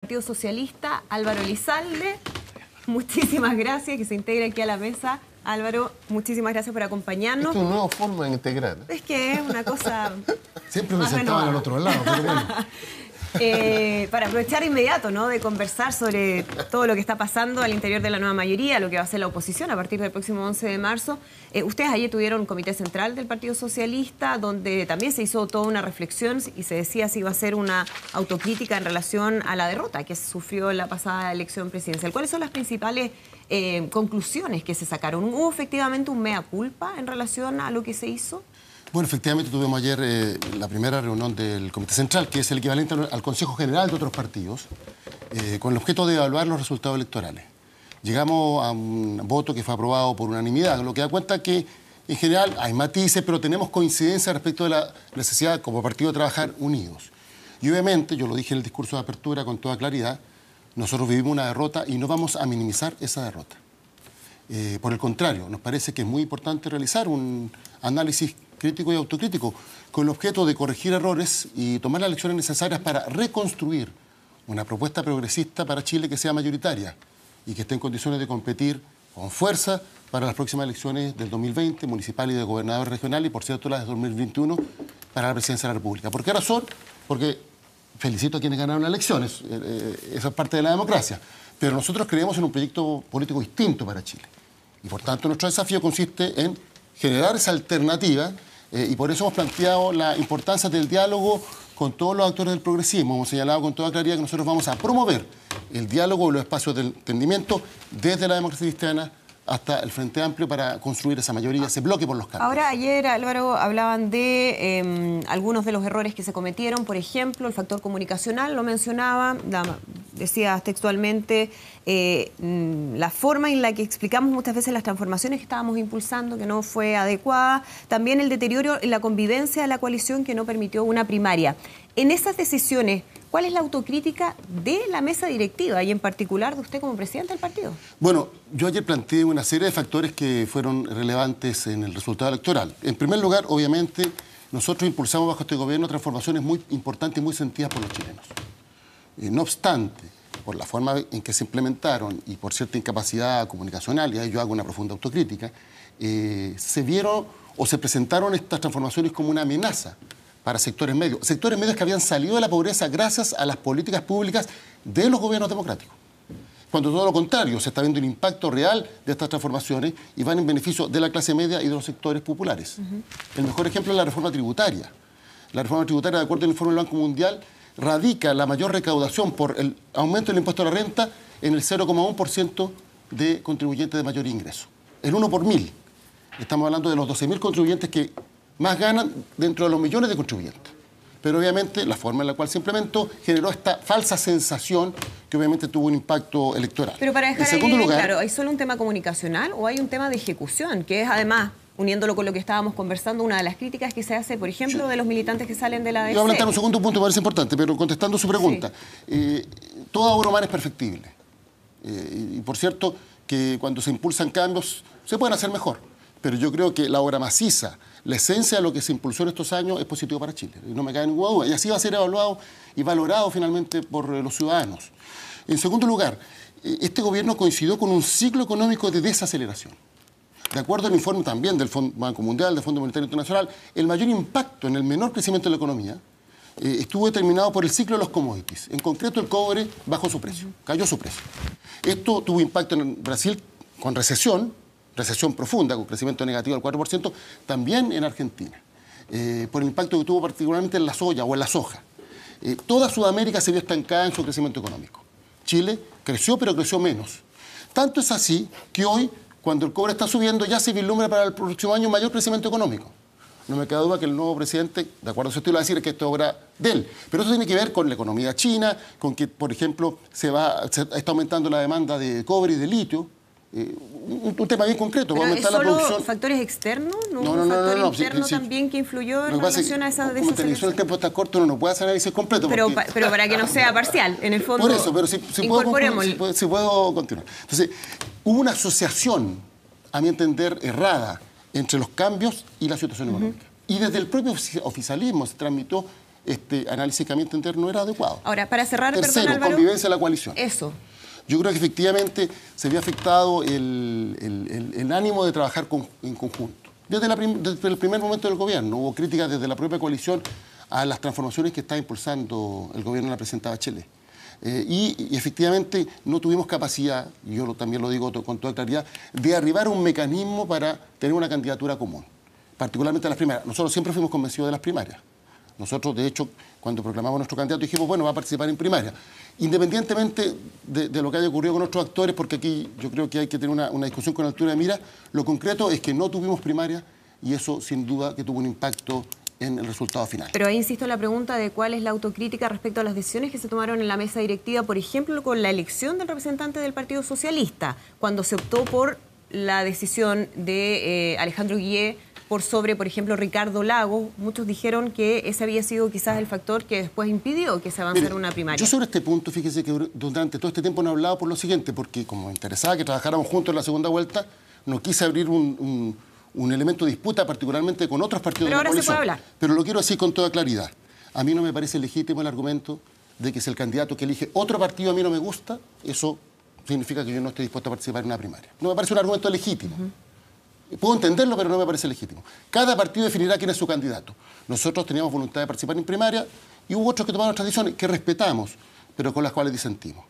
Partido Socialista, Álvaro Elizalde. Muchísimas gracias, que se integra aquí a la mesa. Álvaro, muchísimas gracias por acompañarnos. Esto es una nueva forma de integrar. Es que es una cosa... Siempre me sentaban al otro lado, pero bueno. Para aprovechar de inmediato, ¿no?, de conversar sobre todo lo que está pasando al interior de la nueva mayoría, lo que va a hacer la oposición a partir del próximo 11 de marzo. Ustedes ayer tuvieron un comité central del Partido Socialista, donde también se hizo toda una reflexión y se decía si iba a ser una autocrítica en relación a la derrota que sufrió en la pasada elección presidencial. ¿Cuáles son las principales conclusiones que se sacaron? ¿Hubo efectivamente un mea culpa en relación a lo que se hizo? Bueno, efectivamente tuvimos ayer la primera reunión del Comité Central, que es el equivalente al Consejo General de otros partidos, con el objeto de evaluar los resultados electorales. Llegamos a un voto que fue aprobado por unanimidad, lo que da cuenta que en general hay matices, pero tenemos coincidencia respecto de la necesidad como partido de trabajar unidos. Y obviamente, yo lo dije en el discurso de apertura con toda claridad, nosotros vivimos una derrota y no vamos a minimizar esa derrota. Por el contrario, nos parece que es muy importante realizar un análisis crítico y autocrítico, con el objeto de corregir errores y tomar las lecciones necesarias para reconstruir una propuesta progresista para Chile que sea mayoritaria y que esté en condiciones de competir con fuerza para las próximas elecciones del 2020, municipal y de gobernador regional, y por cierto las de 2021 para la presidencia de la República. ¿Por qué razón? Porque felicito a quienes ganaron las elecciones, esa es parte de la democracia, pero nosotros creemos en un proyecto político distinto para Chile. Y por tanto nuestro desafío consiste en generar esa alternativa y por eso hemos planteado la importancia del diálogo con todos los actores del progresismo. Hemos señalado con toda claridad que nosotros vamos a promover el diálogo y los espacios de entendimiento desde la democracia cristiana hasta el Frente Amplio para construir esa mayoría, ese bloque por los cambios. Ahora, ayer, Álvaro, hablaban de algunos de los errores que se cometieron. Por ejemplo, el factor comunicacional, lo mencionaba, decía textualmente, la forma en la que explicamos muchas veces las transformaciones que estábamos impulsando, que no fue adecuada. También el deterioro en la convivencia de la coalición, que no permitió una primaria. En esas decisiones, ¿cuál es la autocrítica de la mesa directiva y en particular de usted como presidente del partido? Bueno, yo ayer planteé una serie de factores que fueron relevantes en el resultado electoral. En primer lugar, obviamente, nosotros impulsamos bajo este gobierno transformaciones muy importantes y muy sentidas por los chilenos. No obstante, por la forma en que se implementaron y por cierta incapacidad comunicacional, y ahí yo hago una profunda autocrítica, se vieron o se presentaron estas transformaciones como una amenaza para sectores medios que habían salido de la pobreza gracias a las políticas públicas de los gobiernos democráticos. Cuando todo lo contrario, se está viendo un impacto real de estas transformaciones y van en beneficio de la clase media y de los sectores populares. El mejor ejemplo es la reforma tributaria. La reforma tributaria, de acuerdo al informe del Banco Mundial, radica la mayor recaudación por el aumento del impuesto a la renta en el 0,1% de contribuyentes de mayor ingreso. El 1 por 1000. Estamos hablando de los 12.000 contribuyentes que más ganan dentro de los millones de contribuyentes. Pero obviamente la forma en la cual se implementó generó esta falsa sensación que obviamente tuvo un impacto electoral. Pero para dejar ahí bien claro, ¿hay solo un tema comunicacional o hay un tema de ejecución? Que es además, uniéndolo con lo que estábamos conversando, una de las críticas que se hace, por ejemplo, de los militantes que salen de la ADC. Yo voy a plantear un segundo punto que parece importante, pero contestando su pregunta. Sí. Toda obra humana es perfectible. Y por cierto, que cuando se impulsan cambios se pueden hacer mejor. Pero yo creo que la obra maciza, la esencia de lo que se impulsó en estos años es positivo para Chile. Y no me cabe ninguna duda. Y así va a ser evaluado y valorado finalmente por los ciudadanos. En segundo lugar, este gobierno coincidió con un ciclo económico de desaceleración. De acuerdo al informe también del Banco Mundial, del Fondo Monetario Internacional, el mayor impacto en el menor crecimiento de la economía estuvo determinado por el ciclo de los commodities. En concreto, el cobre bajó su precio, cayó su precio. Esto tuvo impacto en Brasil con recesión profunda, con crecimiento negativo del 4%, también en Argentina, por el impacto que tuvo particularmente en la soya o en la soja. Toda Sudamérica se vio estancada en su crecimiento económico. Chile creció, pero creció menos. Tanto es así que hoy, cuando el cobre está subiendo, ya se vislumbra para el próximo año un mayor crecimiento económico. No me queda duda que el nuevo presidente, de acuerdo a su estilo, va a decir que esto es obra de él. Pero eso tiene que ver con la economía china, con que, por ejemplo, se está aumentando la demanda de cobre y de litio. Un tema bien concreto. ¿Pero aumentar es solo la producción. ¿Factores externos? ¿No hubo un factor interno también que influyó en relación a esa desaceleración? Como televisión el tiempo está corto, uno no puede hacer análisis completo. Pero para que no sea parcial, en el fondo. Por eso, pero si puedo continuar. Entonces, hubo una asociación, a mi entender, errada entre los cambios y la situación económica. Y desde el propio oficialismo se transmitió este análisis que a mi entender no era adecuado. Ahora, para cerrar, Tercero, perdón, Álvaro, convivencia de la coalición. eso. Yo creo que efectivamente se vio afectado el ánimo de trabajar en conjunto. Desde el primer momento del gobierno hubo críticas desde la propia coalición a las transformaciones que está impulsando el gobierno de la presidenta Bachelet. Y efectivamente no tuvimos capacidad, y yo también lo digo con toda claridad, de arribar a un mecanismo para tener una candidatura común, particularmente a las primarias. Nosotros siempre fuimos convencidos de las primarias. Nosotros, de hecho, cuando proclamamos nuestro candidato dijimos, bueno, va a participar en primaria. Independientemente de lo que haya ocurrido con otros actores, porque aquí yo creo que hay que tener una discusión con altura de mira, lo concreto es que no tuvimos primaria y eso sin duda que tuvo un impacto en el resultado final. Pero ahí insisto en la pregunta de cuál es la autocrítica respecto a las decisiones que se tomaron en la mesa directiva, por ejemplo, con la elección del representante del Partido Socialista, cuando se optó por la decisión de Alejandro Guillé por sobre, por ejemplo, Ricardo Lagos. Muchos dijeron que ese había sido quizás el factor que después impidió que se avanzara una primaria. Yo sobre este punto, fíjese que durante todo este tiempo no he hablado por lo siguiente, porque como me interesaba que trabajáramos juntos en la segunda vuelta, no quise abrir un elemento de disputa, particularmente con otros partidos de la coalición. Pero ahora se puede hablar. Pero lo quiero decir con toda claridad. A mí no me parece legítimo el argumento de que si el candidato que elige otro partido a mí no me gusta, eso significa que yo no estoy dispuesto a participar en una primaria. No me parece un argumento legítimo. Puedo entenderlo, pero no me parece legítimo. Cada partido definirá quién es su candidato. Nosotros teníamos voluntad de participar en primaria y hubo otros que tomaron otras decisiones que respetamos, pero con las cuales disentimos.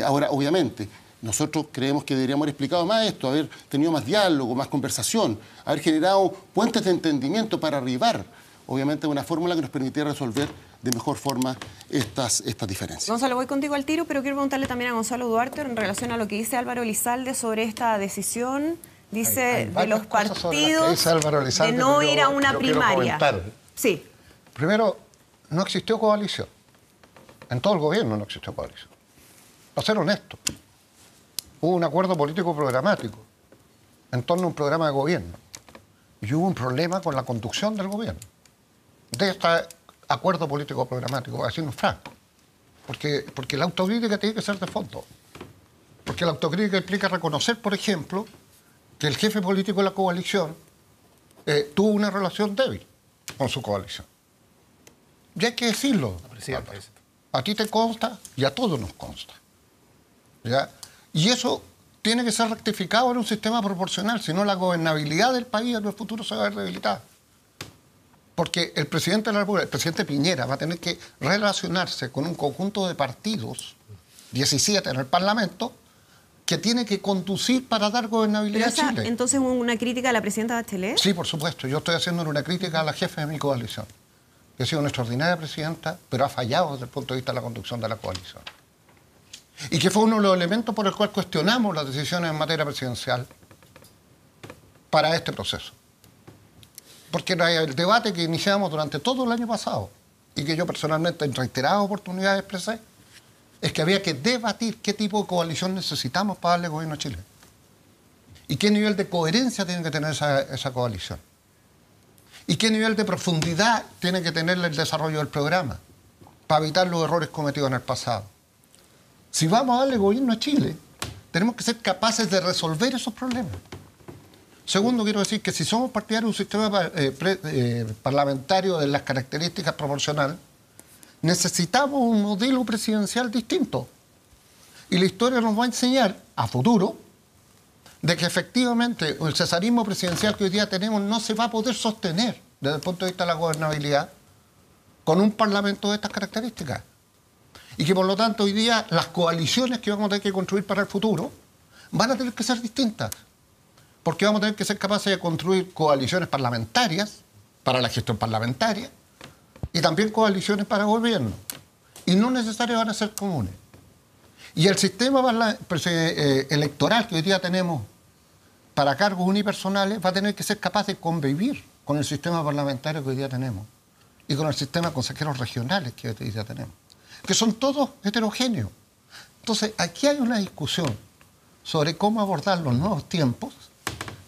Ahora, obviamente, nosotros creemos que deberíamos haber explicado más esto, haber tenido más diálogo, más conversación, haber generado puentes de entendimiento para arribar, obviamente, a una fórmula que nos permitiera resolver de mejor forma estas diferencias. Gonzalo, voy contigo al tiro, pero quiero preguntarle también a Gonzalo Duarte en relación a lo que dice Álvaro Elizalde sobre esta decisión. Dice de los partidos de no ir a una primaria. Sí. Primero, no existió coalición. En todo el gobierno no existió coalición. Para ser honesto, hubo un acuerdo político programático en torno a un programa de gobierno. Y hubo un problema con la conducción del gobierno. De este acuerdo político programático, voy a decirnos franco. Porque la autocrítica tiene que ser de fondo. Porque la autocrítica implica reconocer, por ejemplo, que el jefe político de la coalición tuvo una relación débil con su coalición. Y hay que decirlo. A ti te consta y a todos nos consta. ¿Ya? Y eso tiene que ser rectificado en un sistema proporcional, si no la gobernabilidad del país en el futuro se va a ver debilitada. Porque el presidente de la República, el presidente Piñera, va a tener que relacionarse con un conjunto de partidos, 17 en el Parlamento, que tiene que conducir para dar gobernabilidad a Chile. ¿Entonces una crítica a la presidenta Bachelet? Sí, por supuesto. Yo estoy haciendo una crítica a la jefe de mi coalición, que ha sido una extraordinaria presidenta, pero ha fallado desde el punto de vista de la conducción de la coalición. Y que fue uno de los elementos por el cual cuestionamos las decisiones en materia presidencial para este proceso. Porque el debate que iniciamos durante todo el año pasado, y que yo personalmente en reiteradas oportunidades expresé, es que había que debatir qué tipo de coalición necesitamos para darle gobierno a Chile. Y qué nivel de coherencia tiene que tener esa coalición. Y qué nivel de profundidad tiene que tener el desarrollo del programa para evitar los errores cometidos en el pasado. Si vamos a darle gobierno a Chile, tenemos que ser capaces de resolver esos problemas. Segundo, quiero decir que si somos partidarios de un sistema parlamentario de las características proporcionales, necesitamos un modelo presidencial distinto. Y la historia nos va a enseñar, a futuro, de que efectivamente el cesarismo presidencial que hoy día tenemos no se va a poder sostener desde el punto de vista de la gobernabilidad con un parlamento de estas características. Y que por lo tanto hoy día las coaliciones que vamos a tener que construir para el futuro van a tener que ser distintas. Porque vamos a tener que ser capaces de construir coaliciones parlamentarias para la gestión parlamentaria y también coaliciones para gobierno. Y no necesariamente van a ser comunes. Y el sistema electoral que hoy día tenemos para cargos unipersonales va a tener que ser capaz de convivir con el sistema parlamentario que hoy día tenemos y con el sistema de consejeros regionales que hoy día tenemos, que son todos heterogéneos. Entonces, aquí hay una discusión sobre cómo abordar los nuevos tiempos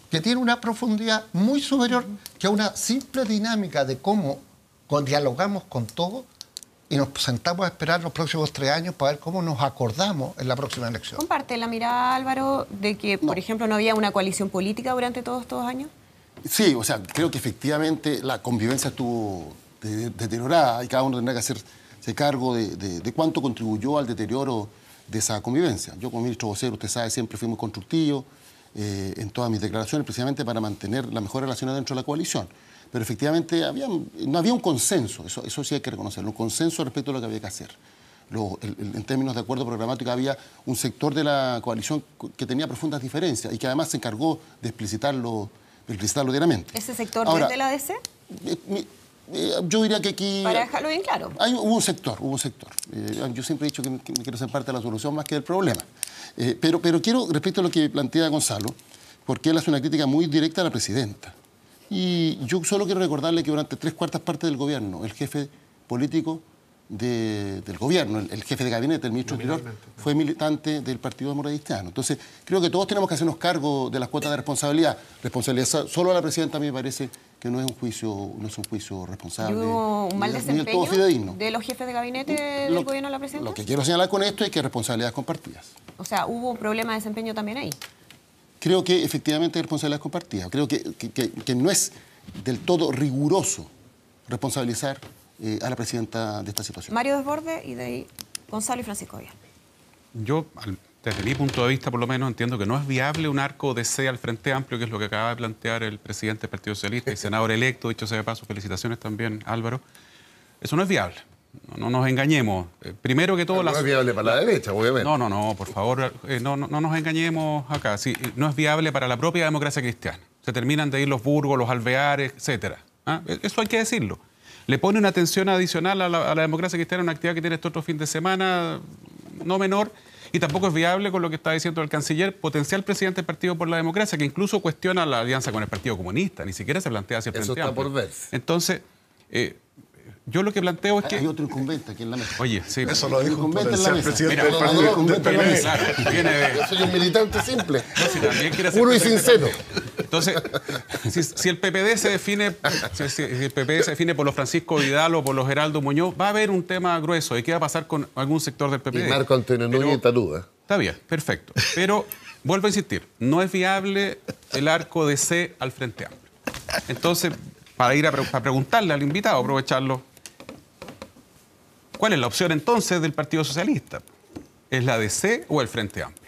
que tiene una profundidad muy superior que a una simple dinámica de cómo dialogamos con todos y nos sentamos a esperar los próximos 3 años para ver cómo nos acordamos en la próxima elección. ¿Comparte la mirada, Álvaro, de que, por ejemplo, no había una coalición política durante todos estos años? Sí, o sea, creo que efectivamente la convivencia estuvo deteriorada y cada uno tendrá que hacerse cargo de cuánto contribuyó al deterioro de esa convivencia. Yo como ministro vocero, usted sabe, siempre fui muy constructivo en todas mis declaraciones, precisamente para mantener las mejores relaciones dentro de la coalición. Pero efectivamente no había un consenso, eso sí hay que reconocerlo, un consenso respecto a lo que había que hacer. En términos de acuerdo programático había un sector de la coalición que tenía profundas diferencias y que además se encargó de explicitarlo diariamente. ¿Ese sector Ahora, es de la DC? Yo diría que aquí... Para dejarlo bien claro. Hubo un sector. Yo siempre he dicho que me quiero ser parte de la solución más que del problema. Pero quiero, respecto a lo que plantea Gonzalo, porque él hace una crítica muy directa a la presidenta. Y yo solo quiero recordarle que durante 3/4 partes del gobierno, el jefe político del gobierno, el jefe de gabinete, el ministro Interior, fue militante del Partido Demócrata Cristiano. Entonces, creo que todos tenemos que hacernos cargo de las cuotas de responsabilidad. Responsabilidad solo a la presidenta a mí me parece que no es un juicio responsable. ¿Y hubo un mal desempeño de los jefes de gabinete del gobierno de la presidenta? Lo que quiero señalar con esto es que hay responsabilidades compartidas. O sea, ¿hubo un problema de desempeño también ahí? Creo que efectivamente hay responsabilidades compartidas. Creo que no es del todo riguroso responsabilizar a la presidenta de esta situación. Mario Desbordes y de ahí Gonzalo y Francisco Villa. Yo, desde mi punto de vista, por lo menos, entiendo que no es viable un arco DC al Frente Amplio, que es lo que acaba de plantear el presidente del Partido Socialista y senador electo, dicho sea de paso, felicitaciones también, Álvaro. Eso no es viable. No nos engañemos. Primero que todo... No es viable para la derecha, obviamente. No, por favor, no nos engañemos acá. Sí, no es viable para la propia democracia cristiana. Se terminan de ir los Burgos, los Alveares, etcétera. Eso hay que decirlo. Le pone una atención adicional a la democracia cristiana, una actividad que tiene este otro fin de semana no menor, y tampoco es viable con lo que está diciendo el canciller, potencial presidente del Partido por la Democracia, que incluso cuestiona la alianza con el Partido Comunista, ni siquiera se plantea hacia el Frente Amplio. Eso está por verse. Entonces, yo lo que planteo es que... Hay otro incumbente aquí en la mesa. Oye, sí. Eso lo dijo incumbente en la mesa. presidente Mira, del partido del PPD. claro, viene de... Yo soy un militante simple, si también quiere ser puro y presidente. sincero. Entonces, si el PPD se define, si el PPD se define por los Francisco Vidal o por los Geraldo Muñoz, va a haber un tema grueso. ¿Y qué va a pasar con algún sector del PPD? Y Marco Antonio Núñez y Taluda. Está bien, perfecto. Pero vuelvo a insistir, no es viable el arco de C al Frente Amplio. Entonces, para preguntarle al invitado, aprovecharlo, ¿cuál es la opción entonces del Partido Socialista? ¿Es la de C o el Frente Amplio?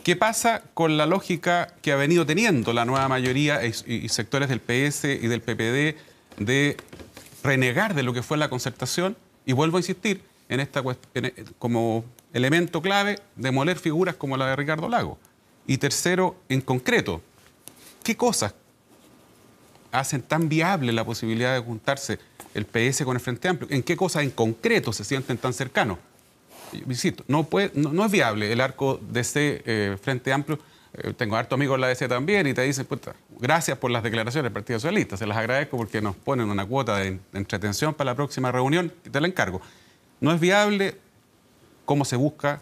¿Qué pasa con la lógica que ha venido teniendo la nueva mayoría y sectores del PS y del PPD de renegar de lo que fue la concertación? Y vuelvo a insistir como elemento clave, demoler figuras como la de Ricardo Lagos. Y tercero, en concreto, ¿qué cosas hacen tan viable la posibilidad de juntarse el PS con el Frente Amplio? ¿En qué cosas en concreto se sienten tan cercanos? Insisto, no es viable el arco DC Frente Amplio. Tengo harto amigos en la DC también y te dicen, puta, gracias por las declaraciones del Partido Socialista, se las agradezco porque nos ponen una cuota de entretención para la próxima reunión, te la encargo. No es viable cómo se busca,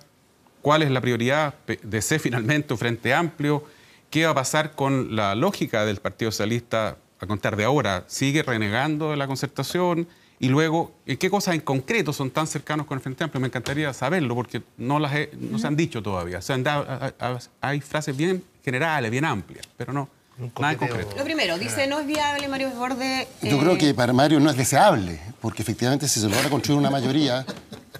cuál es la prioridad, DC finalmente o Frente Amplio, qué va a pasar con la lógica del Partido Socialista a contar de ahora, sigue renegando de la concertación. Y luego, ¿qué cosas en concreto son tan cercanos con el Frente Amplio? Me encantaría saberlo porque no se han dicho todavía. Hay frases bien generales, bien amplias, pero nada en concreto. Lo primero, dice, no es viable, Mario Desbordes... Yo creo que para Mario no es deseable, porque efectivamente si se logra construir una mayoría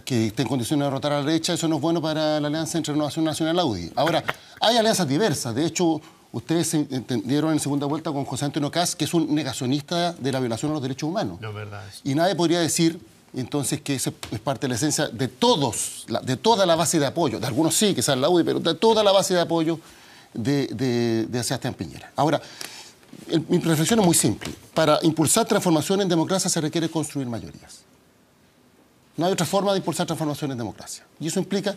que esté en condiciones de derrotar a la derecha, eso no es bueno para la alianza entre Renovación Nacional y Audi. Ahora, hay alianzas diversas. De hecho, ustedes se entendieron en segunda vuelta con José Antonio Kast, que es un negacionista de la violación a los derechos humanos. No, verdad. Y nadie podría decir entonces que eso es parte de la esencia de toda la base de apoyo, de algunos sí, que sean la UDI, pero de toda la base de apoyo de Sebastián Piñera. Ahora, mi reflexión es muy simple. Para impulsar transformación en democracia se requiere construir mayorías. No hay otra forma de impulsar transformación en democracia. Y eso implica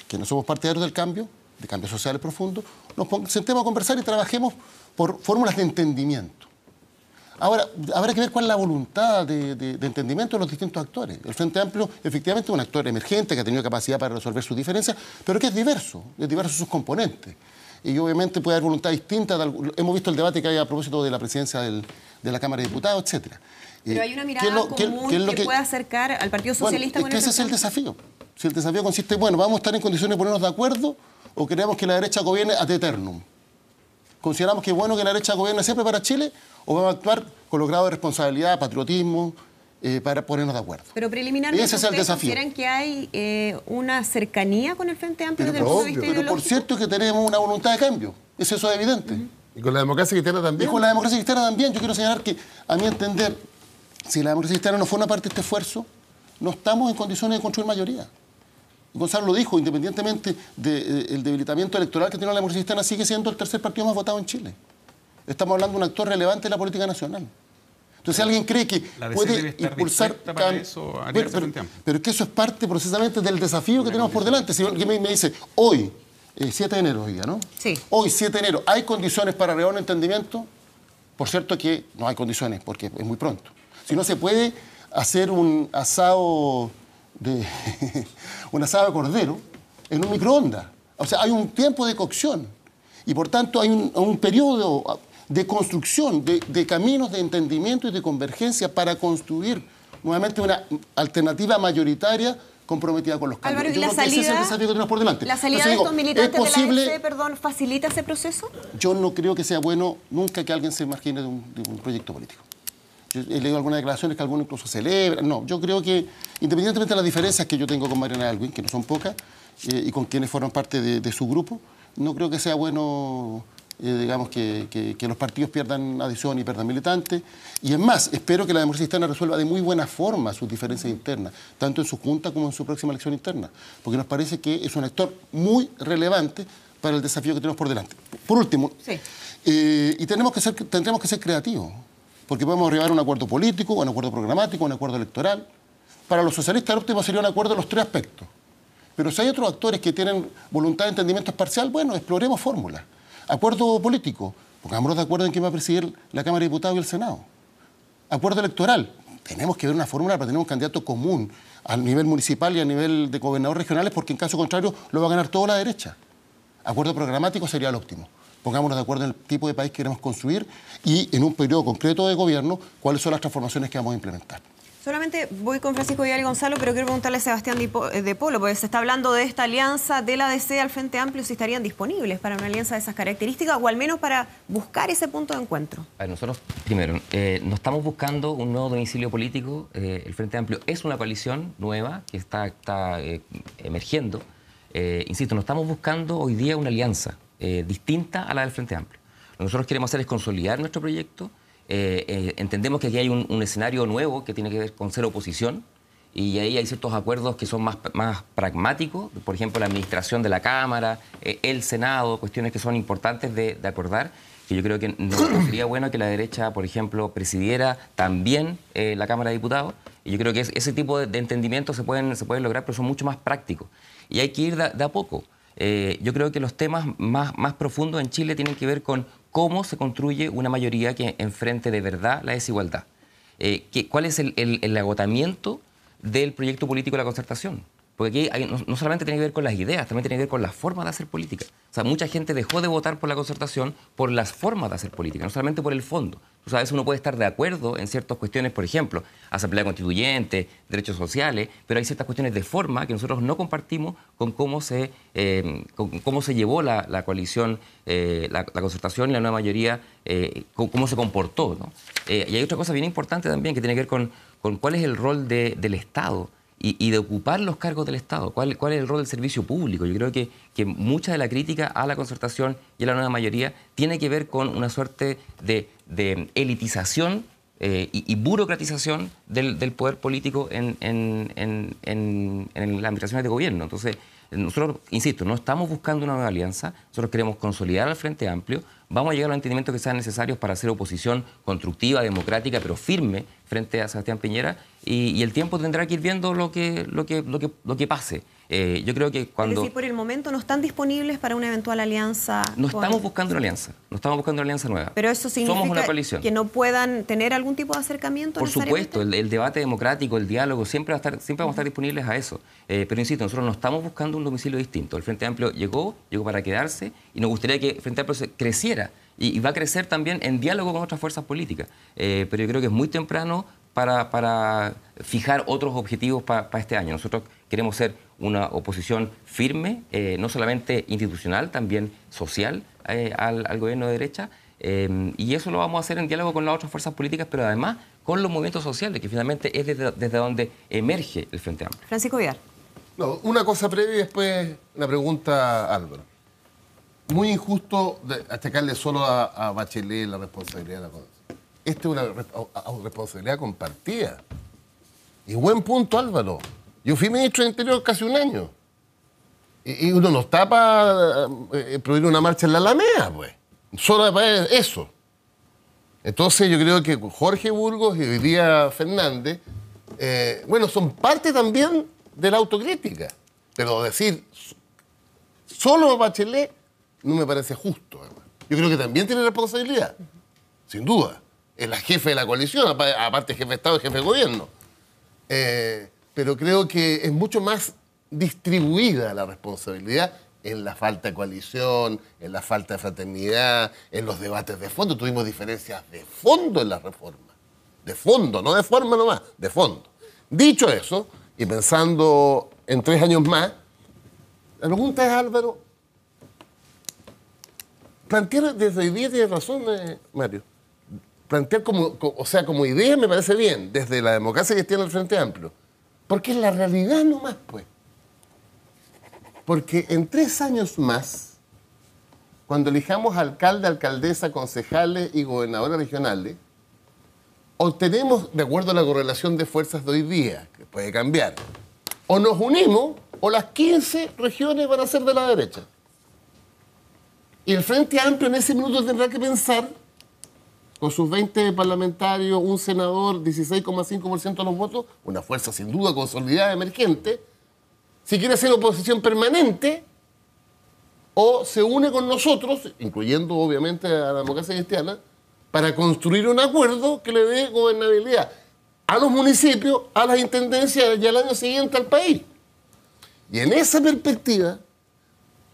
que no somos partidarios del cambio, de cambios sociales profundos, nos sentemos a conversar y trabajemos por fórmulas de entendimiento. Ahora, habrá que ver cuál es la voluntad de entendimiento de los distintos actores. El Frente Amplio, efectivamente, es un actor emergente que ha tenido capacidad para resolver sus diferencias, pero que es diverso sus componentes. Y obviamente puede haber voluntad distinta. Hemos visto el debate que hay a propósito de la presidencia de la Cámara de Diputados, etc. Pero hay una mirada común que puede acercar al Partido Socialista con el ese es el desafío. Si el desafío consiste, ¿vamos a estar en condiciones de ponernos de acuerdo o queremos que la derecha gobierne ad eternum? ¿Consideramos que es bueno que la derecha gobierne siempre para Chile o vamos a actuar con los grados de responsabilidad, patriotismo para ponernos de acuerdo. Pero preliminarmente, Ese es el ¿ustedes desafío. consideran que hay una cercanía con el Frente Amplio desde el punto de vista Pero por ideológico? cierto que tenemos una voluntad de cambio. Eso es evidente. Y con la democracia cristiana Y también. con la democracia cristiana también. Yo quiero señalar que, a mi entender, si la democracia cristiana no fue una parte de este esfuerzo, no estamos en condiciones de construir mayoría. Gonzalo lo dijo, independientemente del debilitamiento electoral que tiene la democracia cristiana, sigue siendo el tercer partido más votado en Chile. Estamos hablando de un actor relevante en la política nacional. Entonces, si alguien cree que La DC debe puede estar impulsar dispuesta para eso, aliarse Frente Amplio. pero es que eso es parte precisamente del desafío que tenemos por delante. Si alguien me dice, hoy, 7 de enero hoy día, ¿no? Sí. Hoy, 7 de enero, ¿hay condiciones para llegar a un entendimiento? Por cierto que no hay condiciones, porque es muy pronto. Si no se puede hacer un asado de cordero en un microondas. O sea, hay un tiempo de cocción. Y por tanto hay un periodo de construcción, de caminos de entendimiento y de convergencia para construir nuevamente una alternativa mayoritaria comprometida con los cambios. Álvaro, ¿y Yo la creo que ese es el salida, desafío que tenemos por delante. la salida Entonces, de estos digo, militantes ¿es posible? de la ADC, facilita ese proceso? Yo no creo que sea bueno nunca que alguien se margine de un proyecto político. Yo he leído algunas declaraciones que algunos incluso celebran. No, yo creo que, independientemente de las diferencias que yo tengo con Mariana Ahlgren, que no son pocas, y con quienes forman parte de su grupo, no creo que sea bueno, digamos, que los partidos pierdan adhesión y pierdan militantes. Y es más, espero que la democracia cristiana resuelva de muy buena forma sus diferencias internas, tanto en su junta como en su próxima elección interna, porque nos parece que es un actor muy relevante para el desafío que tenemos por delante. Por último, Sí. y tendremos que ser creativos, porque podemos arribar a un acuerdo político, a un acuerdo programático, a un acuerdo electoral. Para los socialistas, el óptimo sería un acuerdo en los 3 aspectos. Pero si hay otros actores que tienen voluntad de entendimiento parcial, bueno, exploremos fórmulas. Acuerdo político, pongámonos de acuerdo en quién va a presidir la Cámara de Diputados y el Senado. Acuerdo electoral, tenemos que ver una fórmula para tener un candidato común a nivel municipal y a nivel de gobernadores regionales, porque en caso contrario lo va a ganar toda la derecha. Acuerdo programático sería el óptimo. Pongámonos de acuerdo en el tipo de país que queremos construir y en un periodo concreto de gobierno cuáles son las transformaciones que vamos a implementar. Solamente voy con Francisco Vidal y Gonzalo, pero quiero preguntarle a Sebastián de Polo, porque se está hablando de esta alianza de la ADC al Frente Amplio, si estarían disponibles para una alianza de esas características o al menos para buscar ese punto de encuentro. A ver, nosotros, primero, no estamos buscando un nuevo domicilio político. El Frente Amplio es una coalición nueva que está emergiendo. Insisto, no estamos buscando hoy día una alianza distinta a la del Frente Amplio. Lo que nosotros queremos hacer es consolidar nuestro proyecto. Entendemos que aquí hay un escenario nuevo que tiene que ver con ser oposición y ahí hay ciertos acuerdos que son más pragmáticos, por ejemplo, la administración de la Cámara, el Senado, cuestiones que son importantes de acordar, que yo creo que no sería bueno que la derecha, por ejemplo, presidiera también la Cámara de Diputados, y yo creo que ese tipo de entendimientos se pueden lograr, pero son mucho más prácticos. Y hay que ir de a poco. Yo creo que los temas más profundos en Chile tienen que ver con cómo se construye una mayoría que enfrente de verdad la desigualdad. ¿Cuál es el agotamiento del proyecto político de la concertación? Porque aquí no solamente tiene que ver con las ideas, también tiene que ver con las formas de hacer política. O sea, mucha gente dejó de votar por la concertación por las formas de hacer política, no solamente por el fondo. O sea, a veces uno puede estar de acuerdo en ciertas cuestiones, por ejemplo, asamblea constituyente, derechos sociales, pero hay ciertas cuestiones de forma que nosotros no compartimos con cómo se llevó la coalición, la concertación y la nueva mayoría, cómo se comportó, ¿no? Y hay otra cosa bien importante también que tiene que ver con cuál es el rol del Estado y de ocupar los cargos del Estado. ¿Cuál es el rol del servicio público? Yo creo que mucha de la crítica a la concertación y a la nueva mayoría tiene que ver con una suerte de elitización y burocratización del poder político en las administraciones de gobierno. Entonces, nosotros, insisto, no estamos buscando una nueva alianza, nosotros queremos consolidar al Frente Amplio, vamos a llegar a los entendimientos que sean necesarios para hacer oposición constructiva, democrática, pero firme frente a Sebastián Piñera, y el tiempo tendrá que ir viendo lo que pase. Yo creo que cuando... Es decir, por el momento no están disponibles para una eventual alianza. No estamos buscando una alianza, no estamos buscando una alianza nueva. Pero eso significa Somos una coalición. Que no puedan tener algún tipo de acercamiento. Por supuesto, el debate democrático, el diálogo, siempre vamos a estar disponibles a eso. Pero insisto, nosotros no estamos buscando un domicilio distinto. El Frente Amplio llegó para quedarse y nos gustaría que el Frente Amplio creciera y va a crecer también en diálogo con otras fuerzas políticas. Pero yo creo que es muy temprano para fijar otros objetivos para este año. Nosotros queremos ser una oposición firme, no solamente institucional, también social al gobierno de derecha, y eso lo vamos a hacer en diálogo con las otras fuerzas políticas, pero además con los movimientos sociales, que finalmente es desde donde emerge el Frente Amplio. Francisco Villar. No, una cosa previa y después una pregunta a Álvaro. Muy injusto achacarle solo a Bachelet la responsabilidad de la cosa. Esta es una responsabilidad compartida. Y buen punto, Álvaro. Yo fui ministro del Interior casi un año. Y uno no está para prohibir una marcha en la Alameda, pues. Solo para eso. Entonces yo creo que Jorge Burgos y hoy día Fernández, son parte también de la autocrítica. Pero decir solo Bachelet no me parece justo. Además. Yo creo que también tiene responsabilidad, sin duda. Es la jefe de la coalición, aparte jefe de Estado y jefe de gobierno. Pero creo que es mucho más distribuida la responsabilidad en la falta de coalición, en la falta de fraternidad, en los debates de fondo. Tuvimos diferencias de fondo en la reforma. De fondo, no de forma nomás, de fondo. Dicho eso, y pensando en 3 años más, la pregunta es, Álvaro, plantear desde hoy día, tiene razón, Mario, plantear como idea me parece bien, desde la democracia que tiene el Frente Amplio, porque es la realidad nomás, pues. Porque en 3 años más, cuando elijamos alcalde, alcaldesa, concejales y gobernadores regionales, obtenemos, de acuerdo a la correlación de fuerzas de hoy día, que puede cambiar, o nos unimos o las 15 regiones van a ser de la derecha. Y el Frente Amplio en ese minuto tendrá que pensar, con sus 20 parlamentarios, un senador, 16,5% de los votos, una fuerza sin duda consolidada, emergente, si quiere hacer oposición permanente o se une con nosotros, incluyendo obviamente a la democracia cristiana, para construir un acuerdo que le dé gobernabilidad a los municipios, a las intendencias y al año siguiente al país. Y en esa perspectiva,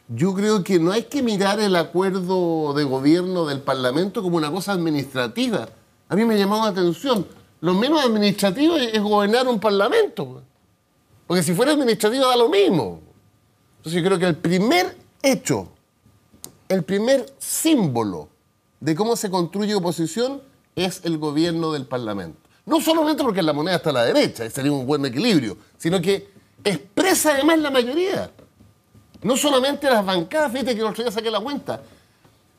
yo creo que no hay que mirar el acuerdo de gobierno del Parlamento como una cosa administrativa. A mí me llamó la atención. Lo menos administrativo es gobernar un Parlamento. Porque si fuera administrativo da lo mismo. Entonces yo creo que el primer hecho, el primer símbolo de cómo se construye oposición es el gobierno del Parlamento. No solamente porque la moneda está a la derecha, sería un buen equilibrio, sino que expresa además la mayoría. No solamente las bancadas, fíjate que el otro día saqué la cuenta.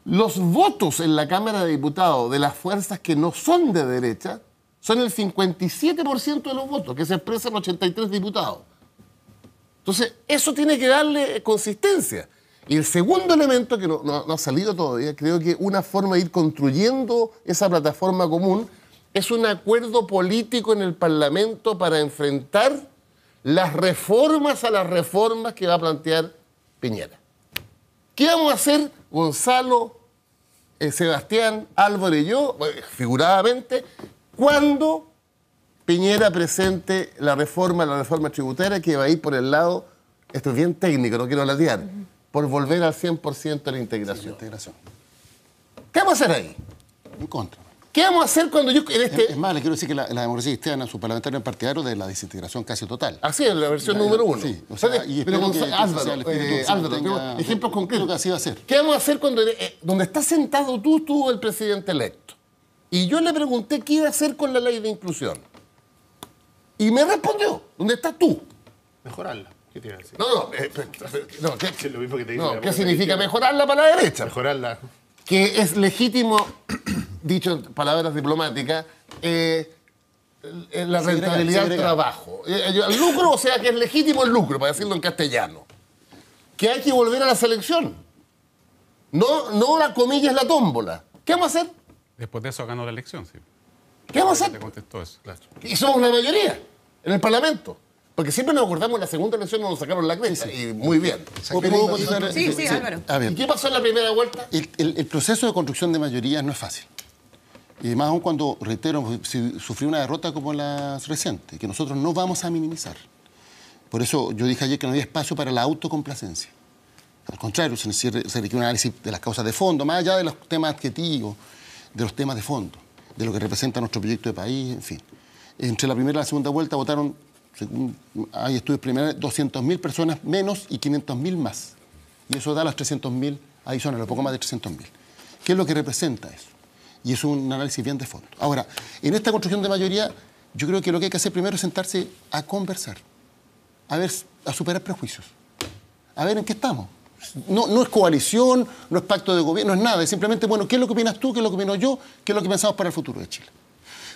Los votos en la Cámara de Diputados de las fuerzas que no son de derecha son el 57% de los votos, que se expresan 83 diputados. Entonces, eso tiene que darle consistencia. Y el segundo elemento, que no ha salido todavía, creo que una forma de ir construyendo esa plataforma común es un acuerdo político en el Parlamento para enfrentar las reformas a las reformas que va a plantear Piñera. ¿Qué vamos a hacer Gonzalo, Sebastián, Álvaro y yo, figuradamente, cuando Piñera presente la reforma tributaria que va a ir por el lado, esto es bien técnico, no quiero latear, por volver al 100% de la integración? ¿Qué vamos a hacer ahí? En contra. ¿Qué vamos a hacer cuando yo... Es más, le quiero decir que la democracia cristiana, su parlamentario en partidario de la desintegración casi total. Así es, la versión número 1. Sí, o sea, y pero espero que Álvaro, tenga ejemplos concretos. Creo que así va a ser. ¿Qué vamos a hacer cuando donde estás sentado tú el presidente electo? Y yo le pregunté qué iba a hacer con la ley de inclusión. Y me respondió, ¿dónde estás tú? Mejorarla. ¿Qué te iba a decir? ¿Qué, Es lo mismo que te dice ¿qué significa mejorarla para la derecha? Mejorarla. Que es legítimo, dicho en palabras diplomáticas, la rentabilidad del trabajo. El lucro, o sea, que es legítimo el lucro, para decirlo en castellano. Que hay que volver a la selección. No la comilla es la tómbola. ¿Qué vamos a hacer? Después de eso ganó la elección, sí. ¿Qué vamos a Te hacer? contestó eso. Claro. Y somos la mayoría en el Parlamento. Porque siempre nos acordamos en la segunda elección nos sacaron la cresta. Y muy bien. ¿Puedo contestar? Sí, Álvaro. A ver, ¿Y qué pasó en la primera vuelta? el proceso de construcción de mayorías no es fácil. Y más aún cuando, reitero, sufrió una derrota como la reciente, que nosotros no vamos a minimizar. Por eso yo dije ayer que no había espacio para la autocomplacencia. Al contrario, se requiere un análisis de las causas de fondo, más allá de los temas adjetivos, de los temas de fondo, de lo que representa nuestro proyecto de país, en fin. Entre la primera y la segunda vuelta votaron, según hay estudios preliminares, 200.000 personas menos y 500.000 más. Y eso da las 300.000 adicionales, un poco más de 300.000. ¿Qué es lo que representa eso? Y es un análisis bien de fondo. Ahora, en esta construcción de mayoría, yo creo que lo que hay que hacer primero es sentarse a conversar, a superar prejuicios, a ver en qué estamos. No es coalición, no es pacto de gobierno, no es nada. Es simplemente, bueno, ¿qué es lo que opinas tú? ¿Qué es lo que opino yo? ¿Qué es lo que pensamos para el futuro de Chile?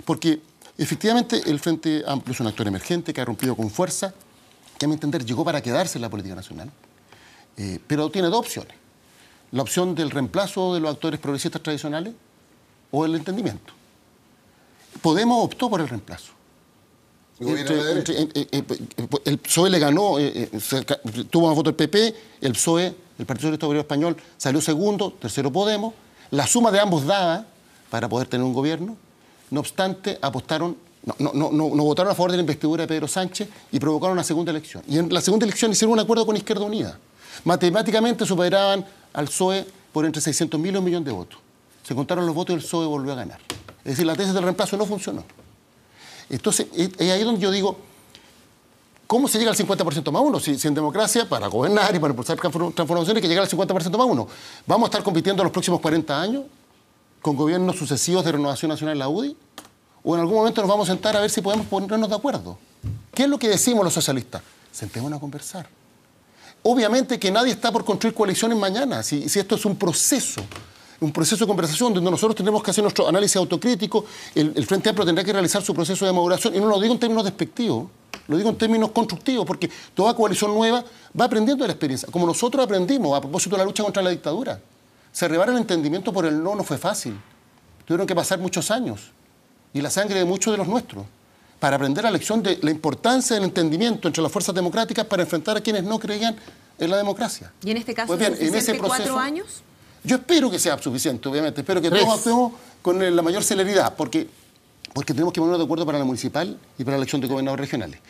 Porque efectivamente el Frente Amplio es un actor emergente que ha rompido con fuerza, que a mi entender llegó para quedarse en la política nacional, pero tiene dos opciones. La opción del reemplazo de los actores progresistas tradicionales o el entendimiento. Podemos optó por el reemplazo. El PSOE le ganó, tuvo una voto el PP, el PSOE, el Partido Socialista Obrero Español, salió segundo, tercero Podemos. La suma de ambos daba para poder tener un gobierno. No obstante, apostaron, no votaron a favor de la investidura de Pedro Sánchez y provocaron una segunda elección. Y en la segunda elección hicieron un acuerdo con Izquierda Unida. Matemáticamente superaban al PSOE por entre 600.000 y 1 millón de votos. Se contaron los votos y el PSOE volvió a ganar. Es decir, la tesis del reemplazo no funcionó. Entonces, es ahí donde yo digo, ¿cómo se llega al 50% más uno? Si en democracia, para gobernar y para impulsar transformaciones, hay que llegar al 50% más uno. ¿Vamos a estar compitiendo los próximos 40 años con gobiernos sucesivos de Renovación Nacional, la UDI? ¿O en algún momento nos vamos a sentar a ver si podemos ponernos de acuerdo? ¿Qué es lo que decimos los socialistas? Sentémonos a conversar. Obviamente que nadie está por construir coaliciones mañana, si esto es un proceso de conversación donde nosotros tendremos que hacer nuestro análisis autocrítico, el Frente Amplio tendrá que realizar su proceso de maduración, y no lo digo en términos despectivos, lo digo en términos constructivos, porque toda coalición nueva va aprendiendo de la experiencia, como nosotros aprendimos a propósito de la lucha contra la dictadura. Cerrar el entendimiento por el no fue fácil, tuvieron que pasar muchos años, y la sangre de muchos de los nuestros, para aprender la lección de la importancia del entendimiento entre las fuerzas democráticas para enfrentar a quienes no creían en la democracia. ¿Y en este caso pues bien, en ese proceso, 4 años? Yo espero que sea suficiente, obviamente. Espero que todos actuemos con la mayor celeridad, porque tenemos que ponernos de acuerdo para la municipal y para la elección de gobernadores regionales.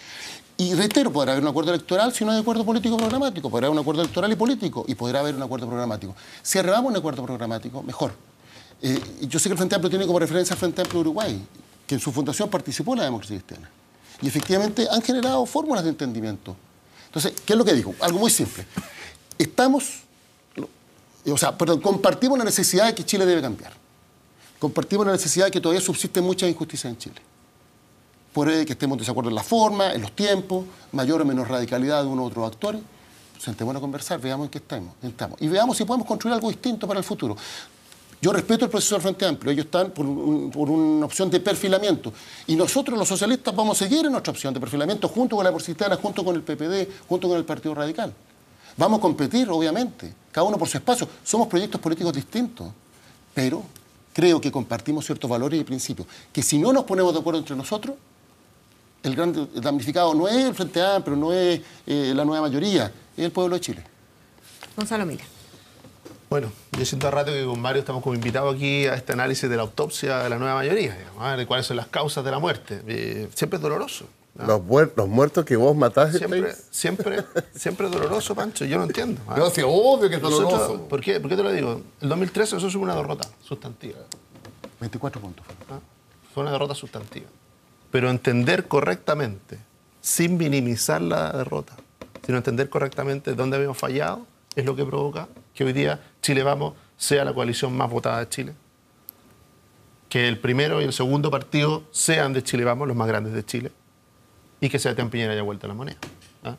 Y reitero, podrá haber un acuerdo electoral si no hay acuerdo político programático. Podrá haber un acuerdo electoral y político, y podrá haber un acuerdo programático. Si arribamos a un acuerdo programático, mejor. Yo sé que el Frente Amplio tiene como referencia al Frente Amplio de Uruguay, que en su fundación participó en la democracia cristiana. Y efectivamente han generado fórmulas de entendimiento. Entonces, ¿qué es lo que digo? Algo muy simple. Compartimos la necesidad de que Chile debe cambiar. Compartimos la necesidad de que todavía subsisten muchas injusticias en Chile. Puede que estemos en desacuerdo en la forma, en los tiempos, mayor o menor radicalidad de unos u otros actores. Sentémonos a conversar, veamos en qué estamos. Y veamos si podemos construir algo distinto para el futuro. Yo respeto el proceso del Frente Amplio, ellos están por una opción de perfilamiento. Y nosotros, los socialistas, vamos a seguir en nuestra opción de perfilamiento junto con la Porcitana, junto con el PPD, junto con el Partido Radical. Vamos a competir, obviamente, cada uno por su espacio. Somos proyectos políticos distintos, pero creo que compartimos ciertos valores y principios, que si no nos ponemos de acuerdo entre nosotros, el gran damnificado no es el Frente Amplio, no es la nueva mayoría, es el pueblo de Chile. Gonzalo Mila. Bueno, yo siento a rato que con Mario estamos como invitados aquí a este análisis de la autopsia de la nueva mayoría, digamos, de cuáles son las causas de la muerte. Siempre es doloroso, ¿no? Los muertos que vos mataste. Siempre es doloroso, Pancho, yo no entiendo. No, sí, obvio que es doloroso. ¿Por qué te lo digo? El 2013 nosotros fue una derrota sustantiva. 24 puntos. Fue una derrota sustantiva. Pero entender correctamente, sin minimizar la derrota, sino entender correctamente dónde habíamos fallado, es lo que provoca que hoy día Chile Vamos sea la coalición más votada de Chile. Que el primero y el segundo partido sean de Chile Vamos, los más grandes de Chile. Y que Sebastián Piñera haya vuelto a la moneda.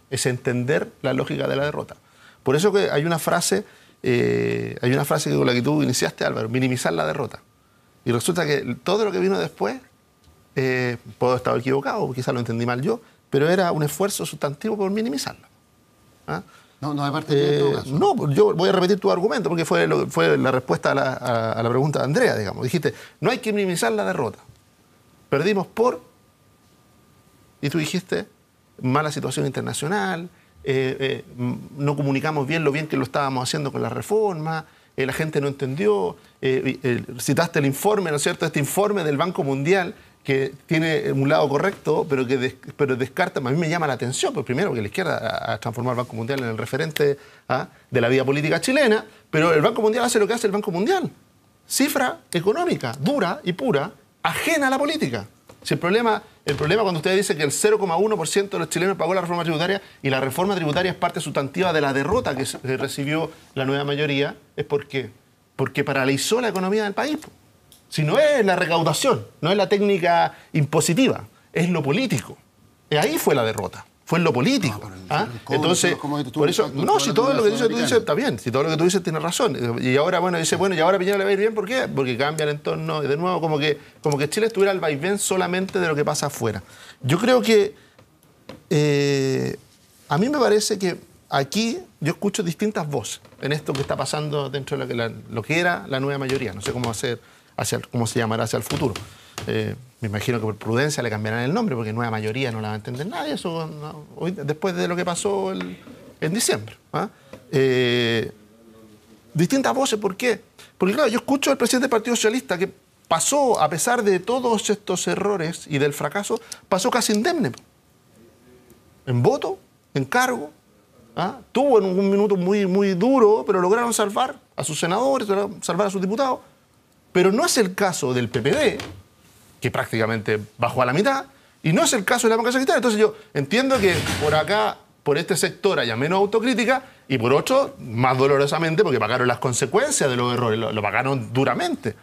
Es entender la lógica de la derrota. Por eso que hay una frase con la que tú iniciaste, Álvaro, minimizar la derrota. Y resulta que todo lo que vino después, puedo estar equivocado, quizás lo entendí mal yo, pero era un esfuerzo sustantivo por minimizarla. No, de parte de todo caso. No, yo voy a repetir tu argumento porque fue la respuesta a la pregunta de Andrea, digamos. Dijiste, no hay que minimizar la derrota. Perdimos por... Y tú dijiste, mala situación internacional, no comunicamos bien lo bien que lo estábamos haciendo con la reforma, la gente no entendió, citaste el informe, ¿no es cierto?, este informe del Banco Mundial, que tiene un lado correcto, pero descarta, a mí me llama la atención, pues primero que la izquierda ha transformado el Banco Mundial en el referente de la vida política chilena, pero el Banco Mundial hace lo que hace el Banco Mundial. Cifra económica, dura y pura, ajena a la política. Si el problema cuando usted dice que el 0,1% de los chilenos pagó la reforma tributaria y la reforma tributaria es parte sustantiva de la derrota que recibió la nueva mayoría, es porque paralizó la economía del país. Si no es la recaudación, no es la técnica impositiva, es lo político. Y ahí fue la derrota. Fue en lo político. Entonces, por eso, no, si todo lo que tú dices está bien, si todo lo que tú dices tiene razón. Y ahora, bueno, dice, bueno, y ahora Piñera le va a ir bien, ¿por qué? Porque cambia el entorno, y de nuevo, como que Chile estuviera al vaivén solamente de lo que pasa afuera. Yo creo que, a mí me parece que aquí yo escucho distintas voces en esto que está pasando dentro de lo que era la nueva mayoría. No sé cómo va a ser, cómo se llamará hacia el futuro. Me imagino que por prudencia le cambiarán el nombre, porque nueva mayoría no la va a entender nadie, eso hoy, después de lo que pasó en diciembre. Distintas voces, ¿por qué? Porque claro, yo escucho al presidente del Partido Socialista que pasó, a pesar de todos estos errores y del fracaso, pasó casi indemne. En voto, en cargo, tuvo en un minuto muy, muy duro, pero lograron salvar a sus senadores, lograron salvar a sus diputados. Pero no es el caso del PPD, que prácticamente bajó a la mitad, y no es el caso de la democracia cristiana. Entonces yo entiendo que por acá, por este sector, haya menos autocrítica, y por otro, más dolorosamente, porque pagaron las consecuencias de los errores, lo pagaron duramente,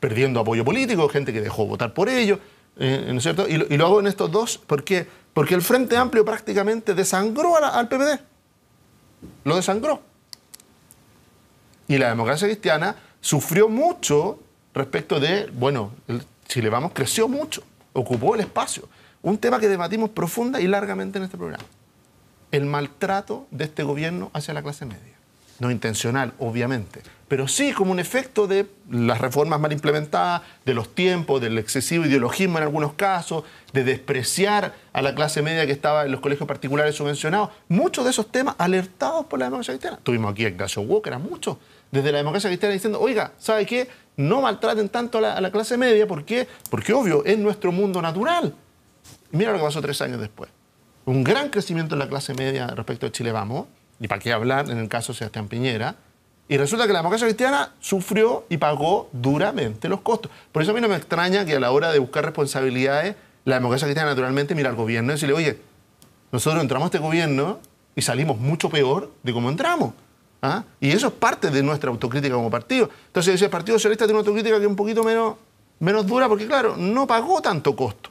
perdiendo apoyo político, gente que dejó votar por ellos, ¿no es cierto? Y lo hago en estos dos, ¿por qué? Porque el Frente Amplio prácticamente desangró al PPD. Lo desangró. Y la democracia cristiana sufrió mucho respecto de, bueno, Chile Vamos creció mucho, ocupó el espacio. Un tema que debatimos profunda y largamente en este programa. El maltrato de este gobierno hacia la clase media. No intencional, obviamente, pero sí como un efecto de las reformas mal implementadas, de los tiempos, del excesivo ideologismo en algunos casos, de despreciar a la clase media que estaba en los colegios particulares subvencionados. Muchos de esos temas alertados por la democracia cristiana. Tuvimos aquí a Ignacio Walker, a muchos, desde la democracia cristiana diciendo, oiga, ¿sabe qué? No maltraten tanto a la clase media. ¿Por qué? Porque, obvio, es nuestro mundo natural. Y mira lo que pasó 3 años después. Un gran crecimiento en la clase media respecto a Chile Vamos, y para qué hablar en el caso de Sebastián Piñera, y resulta que la democracia cristiana sufrió y pagó duramente los costos. Por eso a mí no me extraña que a la hora de buscar responsabilidades, la democracia cristiana naturalmente mira al gobierno y decirle, oye, nosotros entramos a este gobierno y salimos mucho peor de cómo entramos. Y eso es parte de nuestra autocrítica como partido. Entonces, el Partido Socialista tiene una autocrítica que es un poquito menos dura porque, claro, no pagó tanto costo.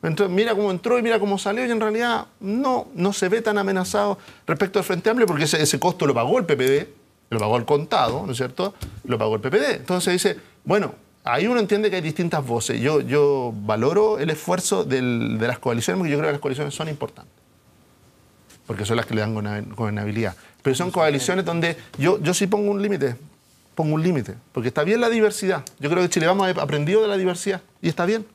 Entonces, mira cómo entró y mira cómo salió y en realidad no se ve tan amenazado respecto al Frente Amplio porque ese costo lo pagó el PPD, lo pagó el contado, ¿no es cierto? Lo pagó el PPD. Entonces dice, bueno, ahí uno entiende que hay distintas voces. Yo valoro el esfuerzo de las coaliciones porque yo creo que las coaliciones son importantes. Porque son las que le dan gobernabilidad. Pero son coaliciones donde yo sí pongo un límite. Porque está bien la diversidad. Yo creo que Chile Vamos a aprendido de la diversidad. Y está bien.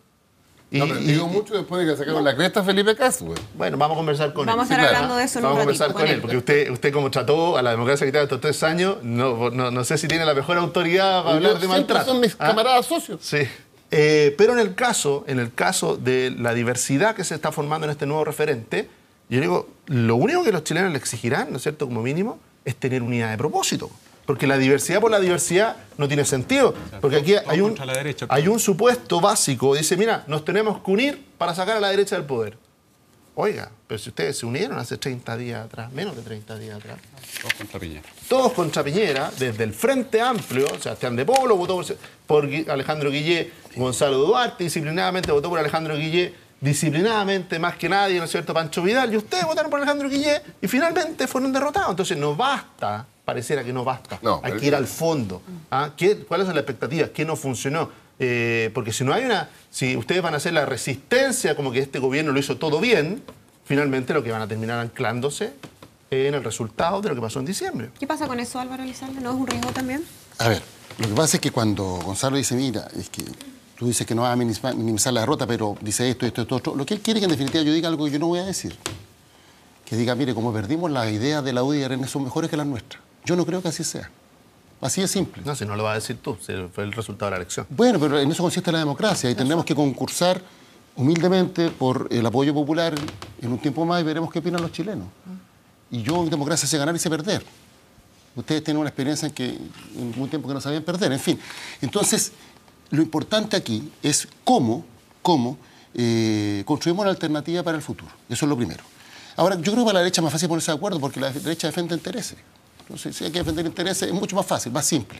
No, pero digo mucho después de que sacaron la cresta Felipe Cas, güey. Bueno, vamos a conversar con él. Vamos a estar hablando de eso en un ratito. Vamos a conversar con él, porque usted como trató a la democracia cristiana estos 3 años, no sé si tiene la mejor autoridad para hablar de maltrato. Son mis camaradas socios. Sí. Pero en el caso de la diversidad que se está formando en este nuevo referente, yo digo, lo único que los chilenos le exigirán, ¿no es cierto?, como mínimo, es tener unidad de propósito. Porque la diversidad por la diversidad no tiene sentido. Porque aquí hay un supuesto básico. Dice, mira, nos tenemos que unir para sacar a la derecha del poder. Oiga, pero si ustedes se unieron hace 30 días atrás, menos de 30 días atrás. Todos contra Piñera. Todos contra Piñera, desde el Frente Amplio, Sebastián de Polo votó por Alejandro Guillé, Gonzalo Duarte disciplinadamente votó por Alejandro Guillé, disciplinadamente más que nadie, ¿no es cierto?, Pancho Vidal, y ustedes votaron por Alejandro Guillé y finalmente fueron derrotados. Entonces no basta, pareciera que no basta, hay que ir al fondo. ¿Cuáles son las expectativas? ¿Qué no funcionó? Porque si ustedes van a hacer la resistencia como que este gobierno lo hizo todo bien, finalmente lo que van a terminar anclándose en el resultado de lo que pasó en diciembre. ¿Qué pasa con eso, Álvaro Elizalde? ¿No es un riesgo también? A ver, lo que pasa es que cuando Gonzalo dice, mira, es que tú dices que no vas a minimizar la derrota, pero dice esto, otro, lo que él quiere que en definitiva yo diga algo que yo no voy a decir. Que diga, mire, como perdimos las ideas de la UDI y Arena son mejores que las nuestras. Yo no creo que así sea. Así es simple. No, si no lo vas a decir tú, si fue el resultado de la elección. Bueno, pero en eso consiste la democracia y tendremos que concursar humildemente por el apoyo popular en un tiempo más y veremos qué opinan los chilenos. Y yo en democracia sé ganar y sé perder. Ustedes tienen una experiencia en un tiempo que no sabían perder, en fin. Entonces, lo importante aquí es cómo construimos una alternativa para el futuro. Eso es lo primero. Ahora, yo creo que para la derecha es más fácil ponerse de acuerdo porque la derecha defiende intereses. Entonces, si hay que defender intereses, es mucho más fácil, más simple.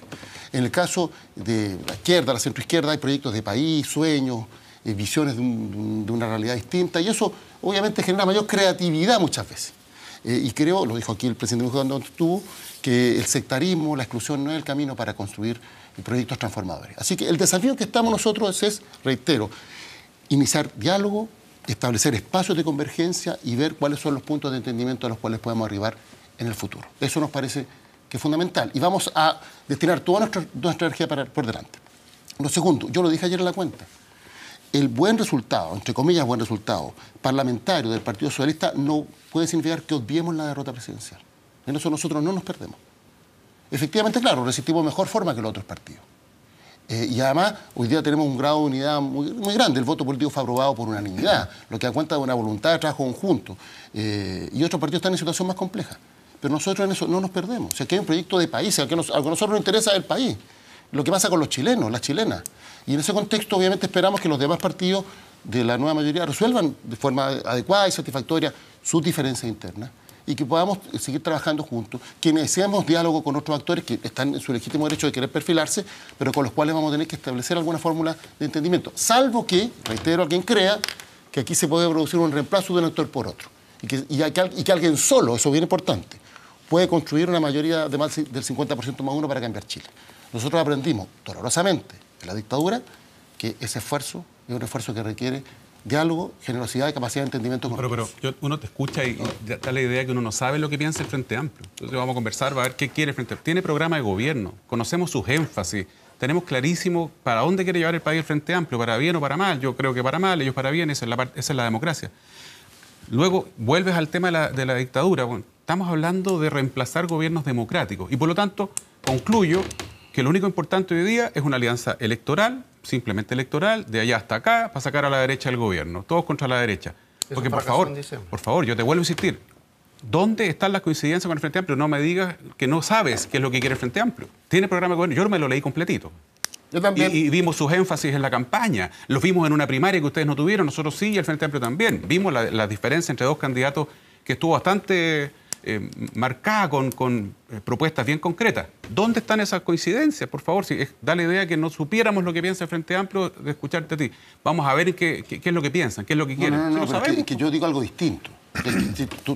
En el caso de la izquierda, la centroizquierda, hay proyectos de país, sueños, visiones de una realidad distinta, y eso obviamente genera mayor creatividad muchas veces. Y creo, lo dijo aquí el presidente cuando estuvo, que el sectarismo, la exclusión no es el camino para construir proyectos transformadores. Así que el desafío que estamos nosotros es, reitero, iniciar diálogo, establecer espacios de convergencia y ver cuáles son los puntos de entendimiento a los cuales podemos arribar en el futuro. Eso nos parece que es fundamental y vamos a destinar toda nuestra energía por delante. Lo segundo, yo lo dije ayer en la cuenta, el buen resultado, entre comillas buen resultado, parlamentario del Partido Socialista no puede significar que obviemos la derrota presidencial. En eso nosotros no nos perdemos. Efectivamente, claro, resistimos de mejor forma que los otros partidos. Y además, hoy día tenemos un grado de unidad muy grande. El voto político fue aprobado por unanimidad, lo que da cuenta de una voluntad de trabajo conjunto. Y otros partidos están en situación más compleja. Pero nosotros en eso no nos perdemos. O sea, que hay un proyecto de país, algo que a nosotros nos interesa el país. Lo que pasa con los chilenos, las chilenas. Y en ese contexto, obviamente, esperamos que los demás partidos de la nueva mayoría resuelvan de forma adecuada y satisfactoria sus diferencias internas y que podamos seguir trabajando juntos, que iniciemos diálogo con otros actores que están en su legítimo derecho de querer perfilarse, pero con los cuales vamos a tener que establecer alguna fórmula de entendimiento. Salvo que, reitero, alguien crea que aquí se puede producir un reemplazo de un actor por otro. Y que alguien solo, eso es bien importante, puede construir una mayoría de más del 50% más uno para cambiar Chile. Nosotros aprendimos dolorosamente en la dictadura que ese esfuerzo es un esfuerzo que requiere diálogo, generosidad y capacidad de entendimiento. Pero uno te escucha y da la idea que uno no sabe lo que piensa el Frente Amplio. Entonces vamos a conversar, va a ver qué quiere el Frente Amplio. Tiene programa de gobierno, conocemos sus énfasis, tenemos clarísimo para dónde quiere llevar el país el Frente Amplio, para bien o para mal. Yo creo que para mal, ellos para bien, esa es la democracia. Luego vuelves al tema de la dictadura. Bueno, estamos hablando de reemplazar gobiernos democráticos y por lo tanto concluyo que lo único importante hoy día es una alianza electoral, simplemente electoral, de allá hasta acá, para sacar a la derecha el gobierno. Todos contra la derecha. Porque, por favor, yo te vuelvo a insistir. ¿Dónde están las coincidencias con el Frente Amplio? No me digas que no sabes qué es lo que quiere el Frente Amplio. Tiene programa de gobierno. Yo me lo leí completito. Yo también. Y vimos sus énfasis en la campaña. Los vimos en una primaria que ustedes no tuvieron, nosotros sí, y el Frente Amplio también. Vimos la diferencia entre dos candidatos que estuvo bastante marcada con propuestas bien concretas. ¿Dónde están esas coincidencias? Por favor, da la idea que no supiéramos lo que piensa el Frente Amplio de escucharte a ti. Vamos a ver qué es lo que piensan, qué es lo que quieren. No, pero es que yo digo algo distinto.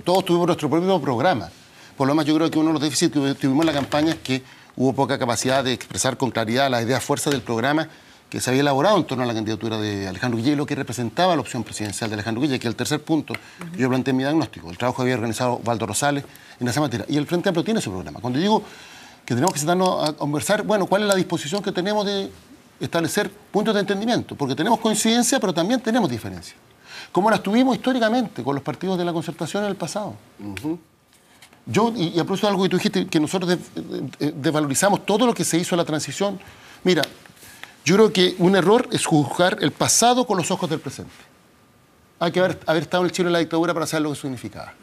Todos tuvimos nuestro propio programa. Por lo demás, yo creo que uno de los déficits que tuvimos en la campaña es que hubo poca capacidad de expresar con claridad las ideas fuerzas del programa que se había elaborado en torno a la candidatura de Alejandro Guille y lo que representaba la opción presidencial de Alejandro Guille, que es el tercer punto que yo planteé en mi diagnóstico. El trabajo que había organizado Waldo Rosales en esa materia. Y el Frente Amplio tiene su programa. Cuando digo que tenemos que sentarnos a conversar, bueno, ¿cuál es la disposición que tenemos de establecer puntos de entendimiento? Porque tenemos coincidencia, pero también tenemos diferencias. Como las tuvimos históricamente con los partidos de la concertación en el pasado. Yo, y a propósito de algo que tú dijiste, que nosotros desvalorizamos todo lo que se hizo en la transición. Mira, yo creo que un error es juzgar el pasado con los ojos del presente. Hay que haber estado en el Chile en la dictadura para saber lo que significaba.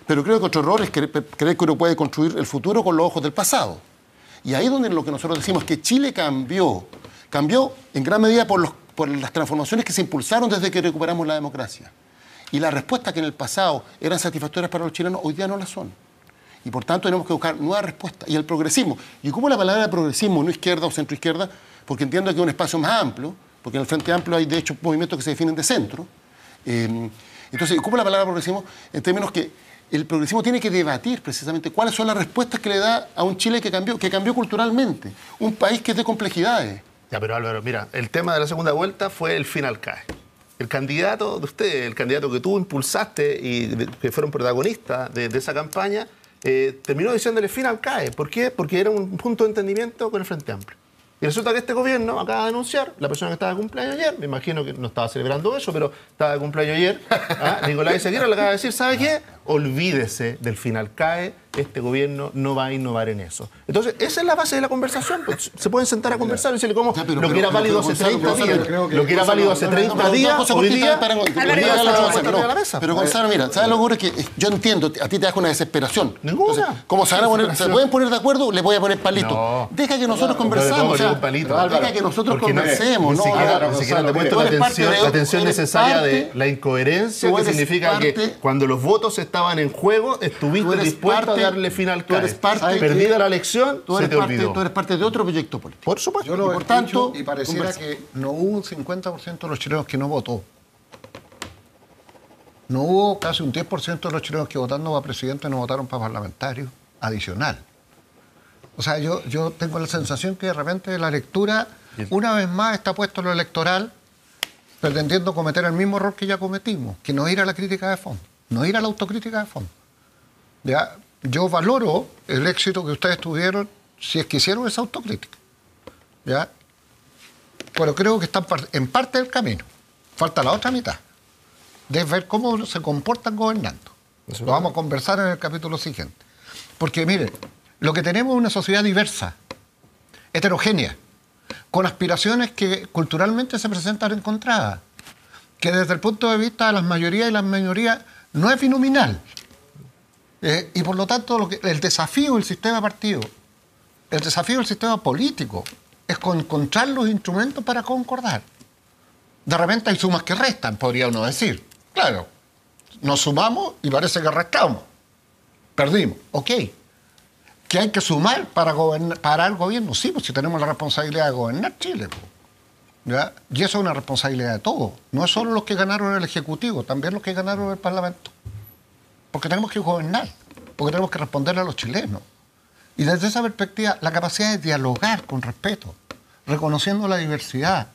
Pero creo que otro error es creer que uno puede construir el futuro con los ojos del pasado. Y ahí es donde lo que nosotros decimos que Chile cambió en gran medida por las transformaciones que se impulsaron desde que recuperamos la democracia. Y las respuestas que en el pasado eran satisfactorias para los chilenos, hoy día no las son. Y por tanto tenemos que buscar nuevas respuestas. Y el progresismo, y ocupo la palabra progresismo, no izquierda o centroizquierda, porque entiendo que es un espacio más amplio, porque en el Frente Amplio hay de hecho movimientos que se definen de centro. Entonces, ocupo la palabra progresismo en términos que el progresismo tiene que debatir precisamente cuáles son las respuestas que le da a un Chile que cambió culturalmente, un país que es de complejidades. Ya, pero Álvaro, mira, el tema de la segunda vuelta fue el fin al CAE. El candidato de usted, el candidato que tú impulsaste y que fueron protagonistas de esa campaña, terminó diciéndole fin al CAE. ¿Por qué? Porque era un punto de entendimiento con el Frente Amplio. Y resulta que este gobierno acaba de anunciar, la persona que estaba de cumpleaños ayer, me imagino que no estaba celebrando eso, pero estaba de cumpleaños ayer, Nicolás Ezequiel le acaba de decir, ¿sabe qué? Olvídese del final CAE, este gobierno no va a innovar en eso. Entonces, esa es la base de la conversación. Pues, se pueden sentar a conversar y decirle cómo lo que era válido hace 30 días, lo que era válido hace 30 días, hoy día... Pero Gonzalo, mira, ¿sabes lo que ocurre? Que yo entiendo, a ti te da una desesperación. Ninguna. Entonces, como se pueden poner de acuerdo, les voy a poner palito. No. Deja que nosotros conversamos. Deja que nosotros conversemos. Ni siquiera te muestro la atención necesaria de la incoherencia que significa que cuando los votos se están estaban en juego, estuviste Tú eres dispuesto parte- a darle fin al tú eres CAE. parte- Perdida la elección, Tú se eres, te parte, olvidó. tú eres parte de otro proyecto político. Por supuesto. Yo lo Y por escucho tanto, y pareciera conversa. que no hubo un 50% de los chilenos que no votó. No hubo casi un 10% de los chilenos que votando para presidente no votaron para parlamentario adicional. O sea, yo tengo la sensación que de repente la lectura, una vez más, está puesto en lo electoral, pretendiendo cometer el mismo error que ya cometimos, que no ir a la crítica de fondo, no ir a la autocrítica de fondo. ¿Ya? Yo valoro el éxito que ustedes tuvieron si es que hicieron esa autocrítica. ¿Ya? Pero creo que están en parte del camino. Falta la otra mitad, de ver cómo se comportan gobernando. Lo vamos a conversar en el capítulo siguiente. Porque, mire, lo que tenemos es una sociedad diversa, heterogénea, con aspiraciones que culturalmente se presentan encontradas, que desde el punto de vista de las mayorías y las minorías no es binominal. Y por lo tanto, el desafío del sistema partido, el desafío del sistema político, es encontrar los instrumentos para concordar. De repente hay sumas que restan, podría uno decir. Claro, nos sumamos y parece que restamos. Perdimos, ok. ¿Que hay que sumar para el gobierno? Sí, pues si tenemos la responsabilidad de gobernar Chile. Pues. ¿Ya? Y eso es una responsabilidad de todos. No es solo los que ganaron el Ejecutivo, también los que ganaron el Parlamento. Porque tenemos que gobernar, porque tenemos que responderle a los chilenos. Y desde esa perspectiva, la capacidad de dialogar con respeto, reconociendo la diversidad,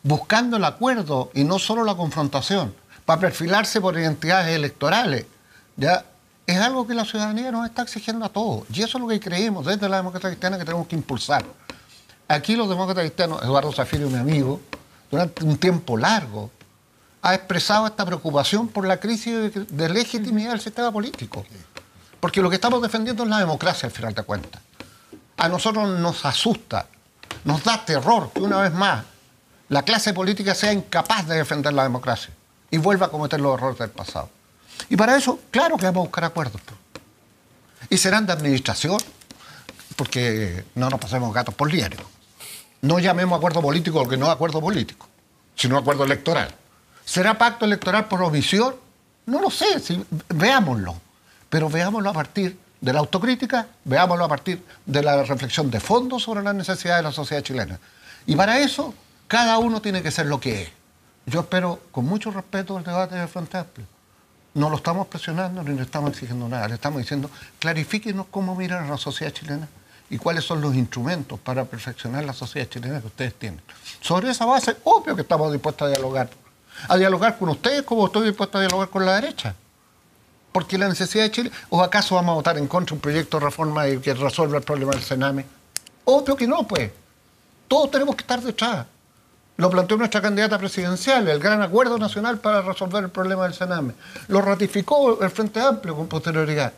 buscando el acuerdo y no solo la confrontación, para perfilarse por identidades electorales, ¿ya? Es algo que la ciudadanía nos está exigiendo a todos. Y eso es lo que creemos desde la democracia cristiana que tenemos que impulsar. Aquí los demócratas cristianos, Eduardo Zafirio, mi amigo, durante un tiempo largo, ha expresado esta preocupación por la crisis de legitimidad del sistema político. Porque lo que estamos defendiendo es la democracia, al final de cuentas. A nosotros nos asusta, nos da terror que una vez más la clase política sea incapaz de defender la democracia y vuelva a cometer los errores del pasado. Y para eso, claro que vamos a buscar acuerdos. Y serán de administración, porque no nos pasemos gatos por liebre. No llamemos acuerdo político porque no es acuerdo político, sino acuerdo electoral. ¿Será pacto electoral por omisión? No lo sé, veámoslo. Pero veámoslo a partir de la autocrítica, veámoslo a partir de la reflexión de fondo sobre las necesidades de la sociedad chilena. Y para eso, cada uno tiene que ser lo que es. Yo espero, con mucho respeto, el debate del Frente Amplio. No lo estamos presionando ni le estamos exigiendo nada. Le estamos diciendo, clarifíquenos cómo miran a la sociedad chilena y cuáles son los instrumentos para perfeccionar la sociedad chilena que ustedes tienen. Sobre esa base, obvio que estamos dispuestos a dialogar. A dialogar con ustedes como estoy dispuesto a dialogar con la derecha. Porque la necesidad de Chile... ¿O acaso vamos a votar en contra de un proyecto de reforma que resuelva el problema del Sename? Obvio que no, pues. Todos tenemos que estar detrás. Lo planteó nuestra candidata presidencial, el gran acuerdo nacional para resolver el problema del Sename. Lo ratificó el Frente Amplio con posterioridad.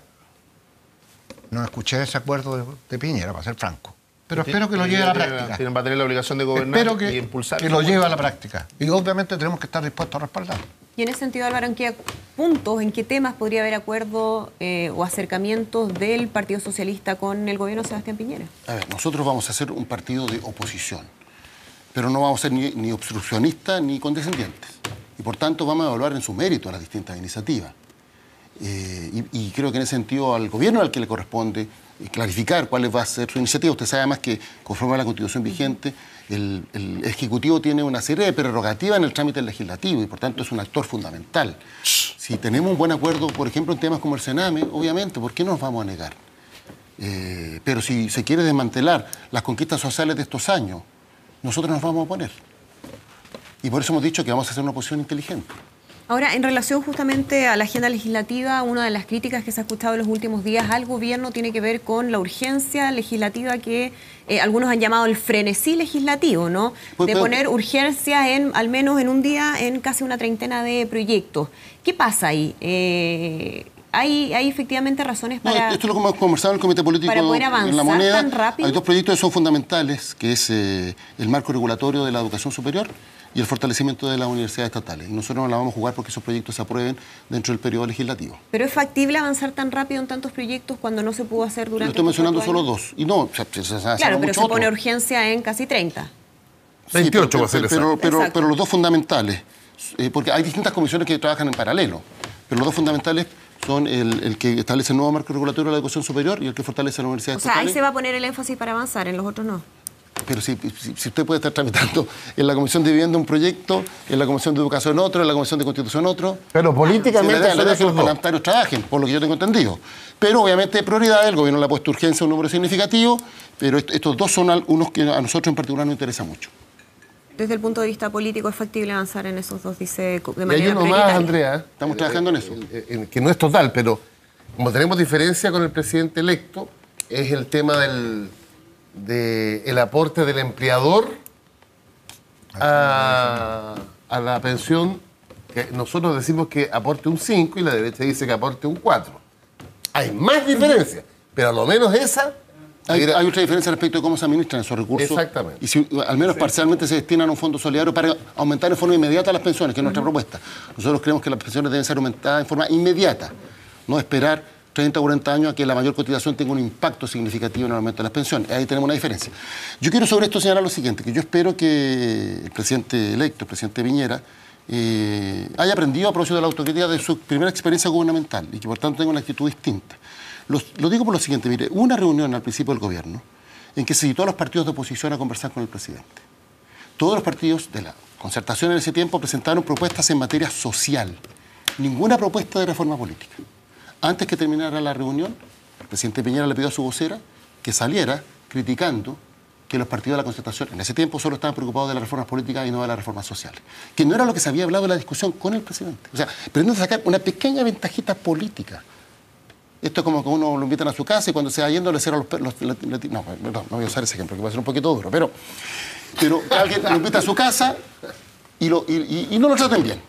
No escuché ese acuerdo de Piñera, para ser franco. Pero espero que lo lleve a la práctica. Va a tener la obligación de gobernar Espero y impulsar. que lo lleve a la práctica. Y obviamente tenemos que estar dispuestos a respaldar. Y en ese sentido, Álvaro, ¿en qué puntos, en qué temas podría haber acuerdo o acercamientos del Partido Socialista con el gobierno de Sebastián Piñera? A ver, nosotros vamos a ser un partido de oposición, pero no vamos a ser ni obstruccionistas ni condescendientes. Y por tanto vamos a evaluar en su mérito a las distintas iniciativas. Y creo que en ese sentido al gobierno al que le corresponde clarificar cuál va a ser su iniciativa. Usted sabe además que conforme a la Constitución vigente, el Ejecutivo tiene una serie de prerrogativas en el trámite legislativo y por tanto es un actor fundamental. Si tenemos un buen acuerdo, por ejemplo, en temas como el Sename, obviamente, ¿por qué no nos vamos a negar? Pero si se quiere desmantelar las conquistas sociales de estos años, nosotros nos vamos a oponer. Y por eso hemos dicho que vamos a hacer una oposición inteligente. Ahora, en relación justamente a la agenda legislativa, una de las críticas que se ha escuchado en los últimos días al gobierno tiene que ver con la urgencia legislativa que algunos han llamado el frenesí legislativo, ¿no? De poner urgencia al menos en un día en casi una treintena de proyectos. ¿Qué pasa ahí? ¿Hay efectivamente razones para... No, esto es lo que hemos conversado en el Comité Político para poder avanzar en La Moneda. tan rápido? Hay dos proyectos que son fundamentales, que es el marco regulatorio de la educación superior y el fortalecimiento de las universidades estatales. Y nosotros nos la vamos a jugar porque esos proyectos se aprueben dentro del periodo legislativo. ¿Pero es factible avanzar tan rápido en tantos proyectos cuando no se pudo hacer durante... Yo estoy mencionando estos 4 años? solo dos. Y no, Claro, pero se pone urgencia en casi 30. 28 va a ser pero los dos fundamentales, porque hay distintas comisiones que trabajan en paralelo, pero los dos fundamentales son el que establece el nuevo marco regulatorio de la educación superior y el que fortalece la universidad. O sea, ahí se va a poner el énfasis para avanzar, en los otros no. Pero si usted puede estar tramitando en la Comisión de Vivienda un proyecto, en la Comisión de Educación otro, en la Comisión de Constitución otro. Pero políticamente la idea es que los esos dos. parlamentarios trabajen, por lo que yo tengo entendido. Pero obviamente de prioridad, el gobierno le ha puesto urgencia a un número significativo, pero estos dos son unos que a nosotros en particular nos interesa mucho. Desde el punto de vista político, ¿es factible avanzar en esos dos, dice, de Y hay manera uno más, prioritaria? Andrea. Estamos trabajando en eso. Que no es total, pero como tenemos diferencia con el presidente electo, es el tema del aporte del empleador a la pensión, que nosotros decimos que aporte un 5 y la derecha dice que aporte un 4. Hay más diferencia, pero a lo menos esa... Hay otra diferencia respecto de cómo se administran esos recursos. Exactamente. Y si al menos parcialmente se destinan a un fondo solidario para aumentar en forma inmediata las pensiones, que es nuestra propuesta. Nosotros creemos que las pensiones deben ser aumentadas en forma inmediata, no esperar 30 o 40 años a que la mayor cotización tenga un impacto significativo en el aumento de las pensiones. Ahí tenemos una diferencia. Yo quiero sobre esto señalar lo siguiente, que yo espero que el presidente electo, el presidente Piñera, haya aprendido a propósito de la autocrítica de su primera experiencia gubernamental y que por tanto tenga una actitud distinta. Lo digo por lo siguiente, mire, hubo una reunión al principio del gobierno en que se citó a los partidos de oposición a conversar con el presidente. Todos los partidos de la concertación en ese tiempo presentaron propuestas en materia social, ninguna propuesta de reforma política. Antes que terminara la reunión, el presidente Piñera le pidió a su vocera que saliera criticando que los partidos de la concertación en ese tiempo solo estaban preocupados de las reformas políticas y no de las reformas sociales. Que no era lo que se había hablado en la discusión con el presidente. O sea, pretenden sacar una pequeña ventajita política. Esto es como que uno lo invitan a su casa y cuando se va yendo le cierran los... No voy a usar ese ejemplo, que va a ser un poquito duro, pero alguien lo invita a su casa y no lo traten bien.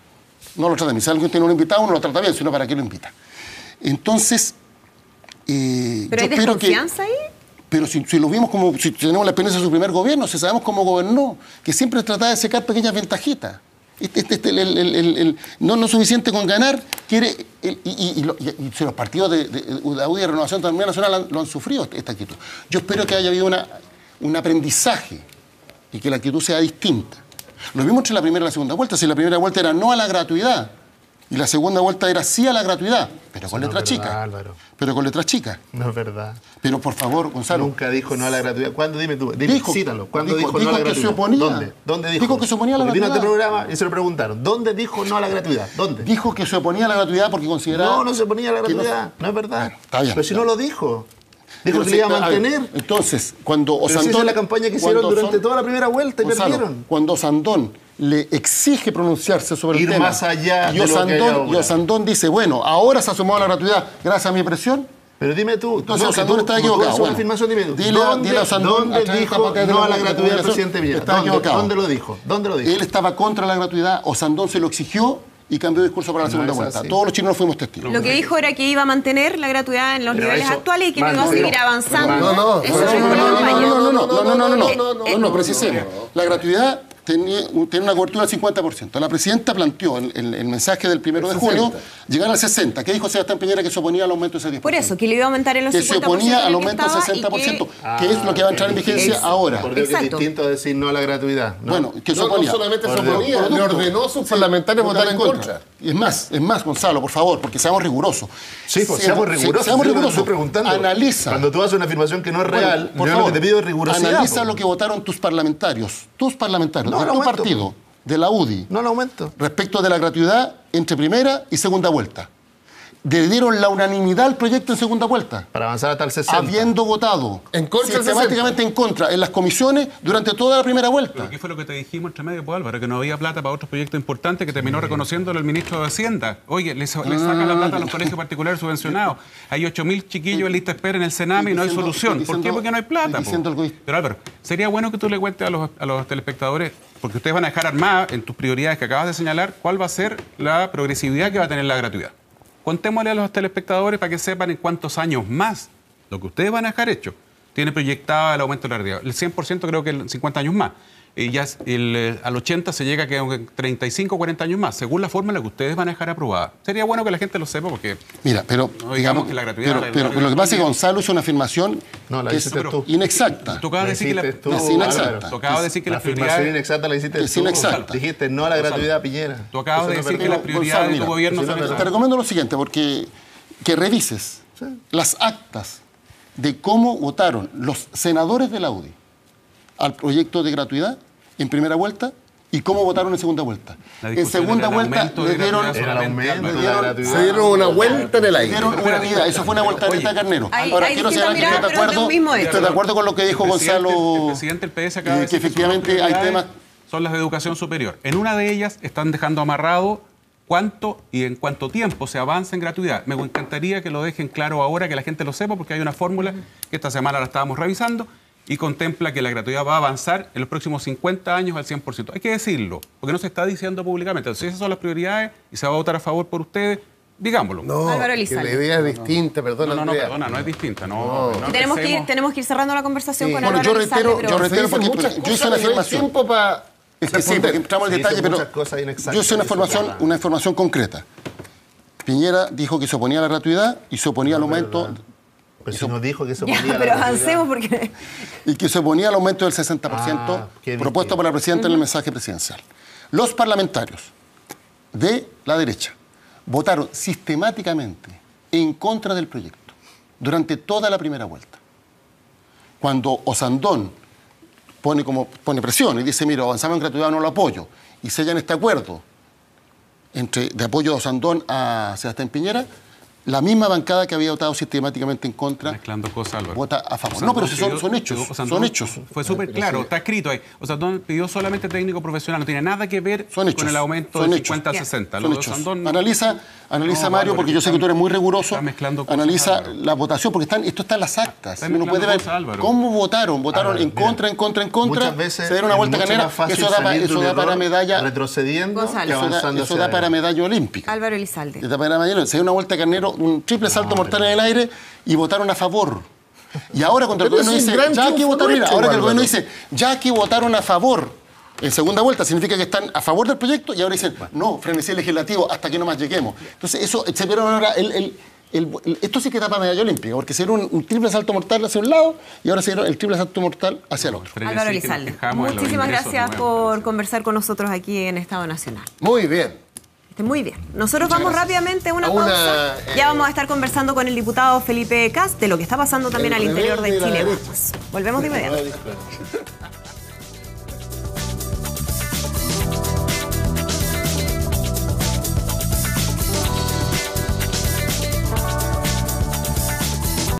No lo traten bien. Si alguien tiene un invitado, uno lo trata bien, sino ¿para qué lo invita? Entonces, ¿Pero hay desconfianza ahí? Pero si lo vimos como, si tenemos la experiencia de su primer gobierno, si sabemos cómo gobernó, que siempre trataba de sacar pequeñas ventajitas. No suficiente con ganar, quiere... Y si los partidos de UDI y Renovación también Nacional lo han sufrido, esta actitud. Yo espero que haya habido un aprendizaje y que la actitud sea distinta. Lo mismo entre la primera y la segunda vuelta. Si la primera vuelta era no a la gratuidad y la segunda vuelta era sí a la gratuidad, pero con letras chicas. Álvaro. Pero con letras chicas. No es verdad. Pero por favor, Gonzalo. Nunca dijo no a la gratuidad. ¿Cuándo? Dime tú. Dime, cítalo. ¿Cuándo dijo no a la que gratuidad? se oponía. ¿Dónde dijo? Dijo que se oponía a la Porque vino a gratuidad. este programa y se lo preguntaron. ¿Dónde dijo no a la gratuidad? ¿Dónde? Dijo que se oponía a la gratuidad porque consideraba... No se oponía a la que no- gratuidad. No es verdad. Bueno, está bien. Pero si no lo dijo. Dijo Pero que sí, le iba a ver, mantener. entonces, cuando Pero si Osandón... esa es la campaña que hicieron cuando durante toda la primera vuelta y Gonzalo, perdieron. Cuando Osandón le exige pronunciarse sobre Ir el tema... más allá y de lo que hay ahora. Osandón dice, bueno, ahora se ha sumado a la gratuidad gracias a mi presión... Pero dime tú, Entonces, que Osandón está tú equivocado. haces una Bueno, afirmación, dime tú. dile a Osandón, a través de esta dijo pantalla de no a la la gratuidad el comunicación? presidente Piñera? Está equivocado. ¿Dónde lo dijo? ¿Dónde lo dijo? Él estaba contra la gratuidad, Osandón se lo exigió y cambió de discurso para la segunda es vuelta. así. Todos los chilenos fuimos testigos. Lo que dijo era que iba a mantener la gratuidad en los Pero niveles eso- actuales y que no Manu, iba a seguir no. avanzando. Eso dijo la campaña. No, precisemos. La gratuidad tiene una cobertura del 50%. La presidenta planteó en el mensaje del 1 de junio llegar al 60%. ¿Qué dijo Sebastián Piñera? Que se oponía al aumento de ese 10%. Por eso, que le iba a aumentar en los 50%. Que se oponía al en el aumento del estaba y 60%, que- que es lo que va a entrar en vigencia ahora. Por Dios que es Exacto. distinto a decir no a la gratuidad. ¿no? Bueno, que se No oponía. solamente se Por Dios. oponía, le ordenó a sus parlamentarios votar en contra. Y es más, Gonzalo, por favor, porque seamos rigurosos. Sí, pues seamos rigurosos. Seamos Yo te lo rigurosos. estoy preguntando. Analiza. Cuando tú haces una afirmación que no es real, Por yo favor, lo que te pido es rigurosidad. Analiza po. lo que votaron tus parlamentarios No, de no tu aumento. partido, de la UDI, No lo aumento. respecto de la gratuidad entre primera y segunda vuelta. Le dieron la unanimidad al proyecto en segunda vuelta, Para avanzar hasta el 60. habiendo votado En contra del sistemáticamente en contra en las comisiones durante toda la primera vuelta. Pero ¿qué fue lo que te dijimos entre medio, pues, Álvaro? Que no había plata para otros proyectos importantes que terminó reconociéndolo el ministro de Hacienda. Oye, le sacan la plata a los colegios particulares subvencionados. Hay 8.000 chiquillos en lista de espera en el Sename y no hay Diciendo- solución. ¿Por qué? diciendo- Porque no hay plata. po. diciendo algo distinto. Pero Álvaro, sería bueno que tú le cuentes a los telespectadores, porque ustedes van a dejar armada en tus prioridades que acabas de señalar, cuál va a ser la progresividad que va a tener la gratuidad. Contémosle a los telespectadores para que sepan en cuántos años más lo que ustedes van a dejar hecho tiene proyectado el aumento de la gratuidad. El 100% creo que en 50 años más. Y ya al 80 se llega a que en 35 o 40 años más, según la fórmula que ustedes van a dejar aprobada. Sería bueno que la gente lo sepa porque... Mira, pero No digamos que la gratuidad- pero lo que pasa es que Gonzalo hizo una afirmación No, la que hiciste es tú. inexacta. Tú acabas de decir que hiciste tú, es inexacta. Álvaro. Tú acabas de decir que La las afirmación prioridades... inexacta la hiciste Es tú. inexacta. Dijiste no a la gratuidad, Piñera. Tú acabas de Eso no decir que perdimos. las prioridades de tu mira, gobierno si no, son no, esas. Te recomiendo lo siguiente, porque que revises las actas de cómo votaron los senadores de la UDI al proyecto de gratuidad en primera vuelta y cómo votaron en segunda vuelta. En segunda vuelta le dieron... Se dieron una vuelta en el aire. Dieron una vida, eso fue una vuelta de carnero. Ahora, quiero señalar que estoy de acuerdo con lo que dijo Gonzalo, el presidente del PS acaba de que decir efectivamente hay temas... Son las de educación superior. En una de ellas están dejando amarrado cuánto y en cuánto tiempo se avanza en gratuidad. Me encantaría que lo dejen claro ahora, que la gente lo sepa, porque hay una fórmula que esta semana la estábamos revisando y contempla que la gratuidad va a avanzar en los próximos 50 años al 100%. Hay que decirlo, porque no se está diciendo públicamente. Entonces, esas son las prioridades y se va a votar a favor por ustedes, digámoslo. No, Álvaro que Elizalde. la idea es distinta, perdona. Perdona, no es distinta. No Tenemos que ir cerrando la conversación con Bueno, Álvaro Elizalde, yo reitero porque yo hice una afirmación. Tiempo para Es que sí, porque entramos en detalle, pero yo hice una información concreta. Piñera dijo que se oponía a la gratuidad y se oponía al aumento... Pero si nos dijo que se oponía a la pero gratuidad. avancemos porque... Y que se oponía al aumento del 60% propuesto por la presidenta en el mensaje presidencial. Los parlamentarios de la derecha votaron sistemáticamente en contra del proyecto durante toda la primera vuelta. Cuando Osandón pone presión y dice, mira, avanzamos en gratuidad, no lo apoyo, y sellan este acuerdo de apoyo de Osandón a Sebastián Piñera, la misma bancada que había votado sistemáticamente en contra mezclando cosas, Álvaro. vota a favor. Osandón No, pero si pidió- son hechos. Osandón Son hechos. Fue súper claro, está escrito ahí. Osandón pidió solamente técnico profesional, no tiene nada que ver Son hechos. con el aumento Son de hechos. 50 a 60. Lo Son de hechos. Osandón no- Analiza No, Mario, porque yo sé que tú eres muy riguroso. está mezclando cosas, Analiza Álvaro. la votación, porque esto está en las actas. Está Uno mezclando puede ver cosas, Álvaro. cómo votaron. Votaron Álvaro, en contra, mira, en contra, en contra. Muchas veces Se dieron una vuelta es mucho canera. más fácil Eso da salir de un para error medalla. retrocediendo Gonzalo. que avanzando Eso hacia da para adelante. medalla olímpica. Álvaro Elizalde. Se dio una vuelta carnero, un triple salto mortal en el aire y votaron a favor. Y ahora cuando el Pero gobierno es un dice, gran ya que triunfo votaron, mira, nuestro, ahora que el Álvaro. gobierno dice, ya que votaron a favor en segunda vuelta, significa que están a favor del proyecto y ahora dicen, no, frenesí legislativo hasta que no más lleguemos. Entonces eso, se vieron ahora, esto sí que da para medalla olímpica, porque se dieron un triple salto mortal hacia un lado y ahora se dieron el triple salto mortal hacia el otro. Álvaro Elizalde, muchísimas gracias por conversar con nosotros aquí en Estado Nacional. Muy bien. Muy bien. Nosotros vamos rápidamente a una A una, pausa. Ya vamos a estar conversando con el diputado Felipe Cast de lo que está pasando también al interior de Chile. Vamos. Volvemos de inmediato.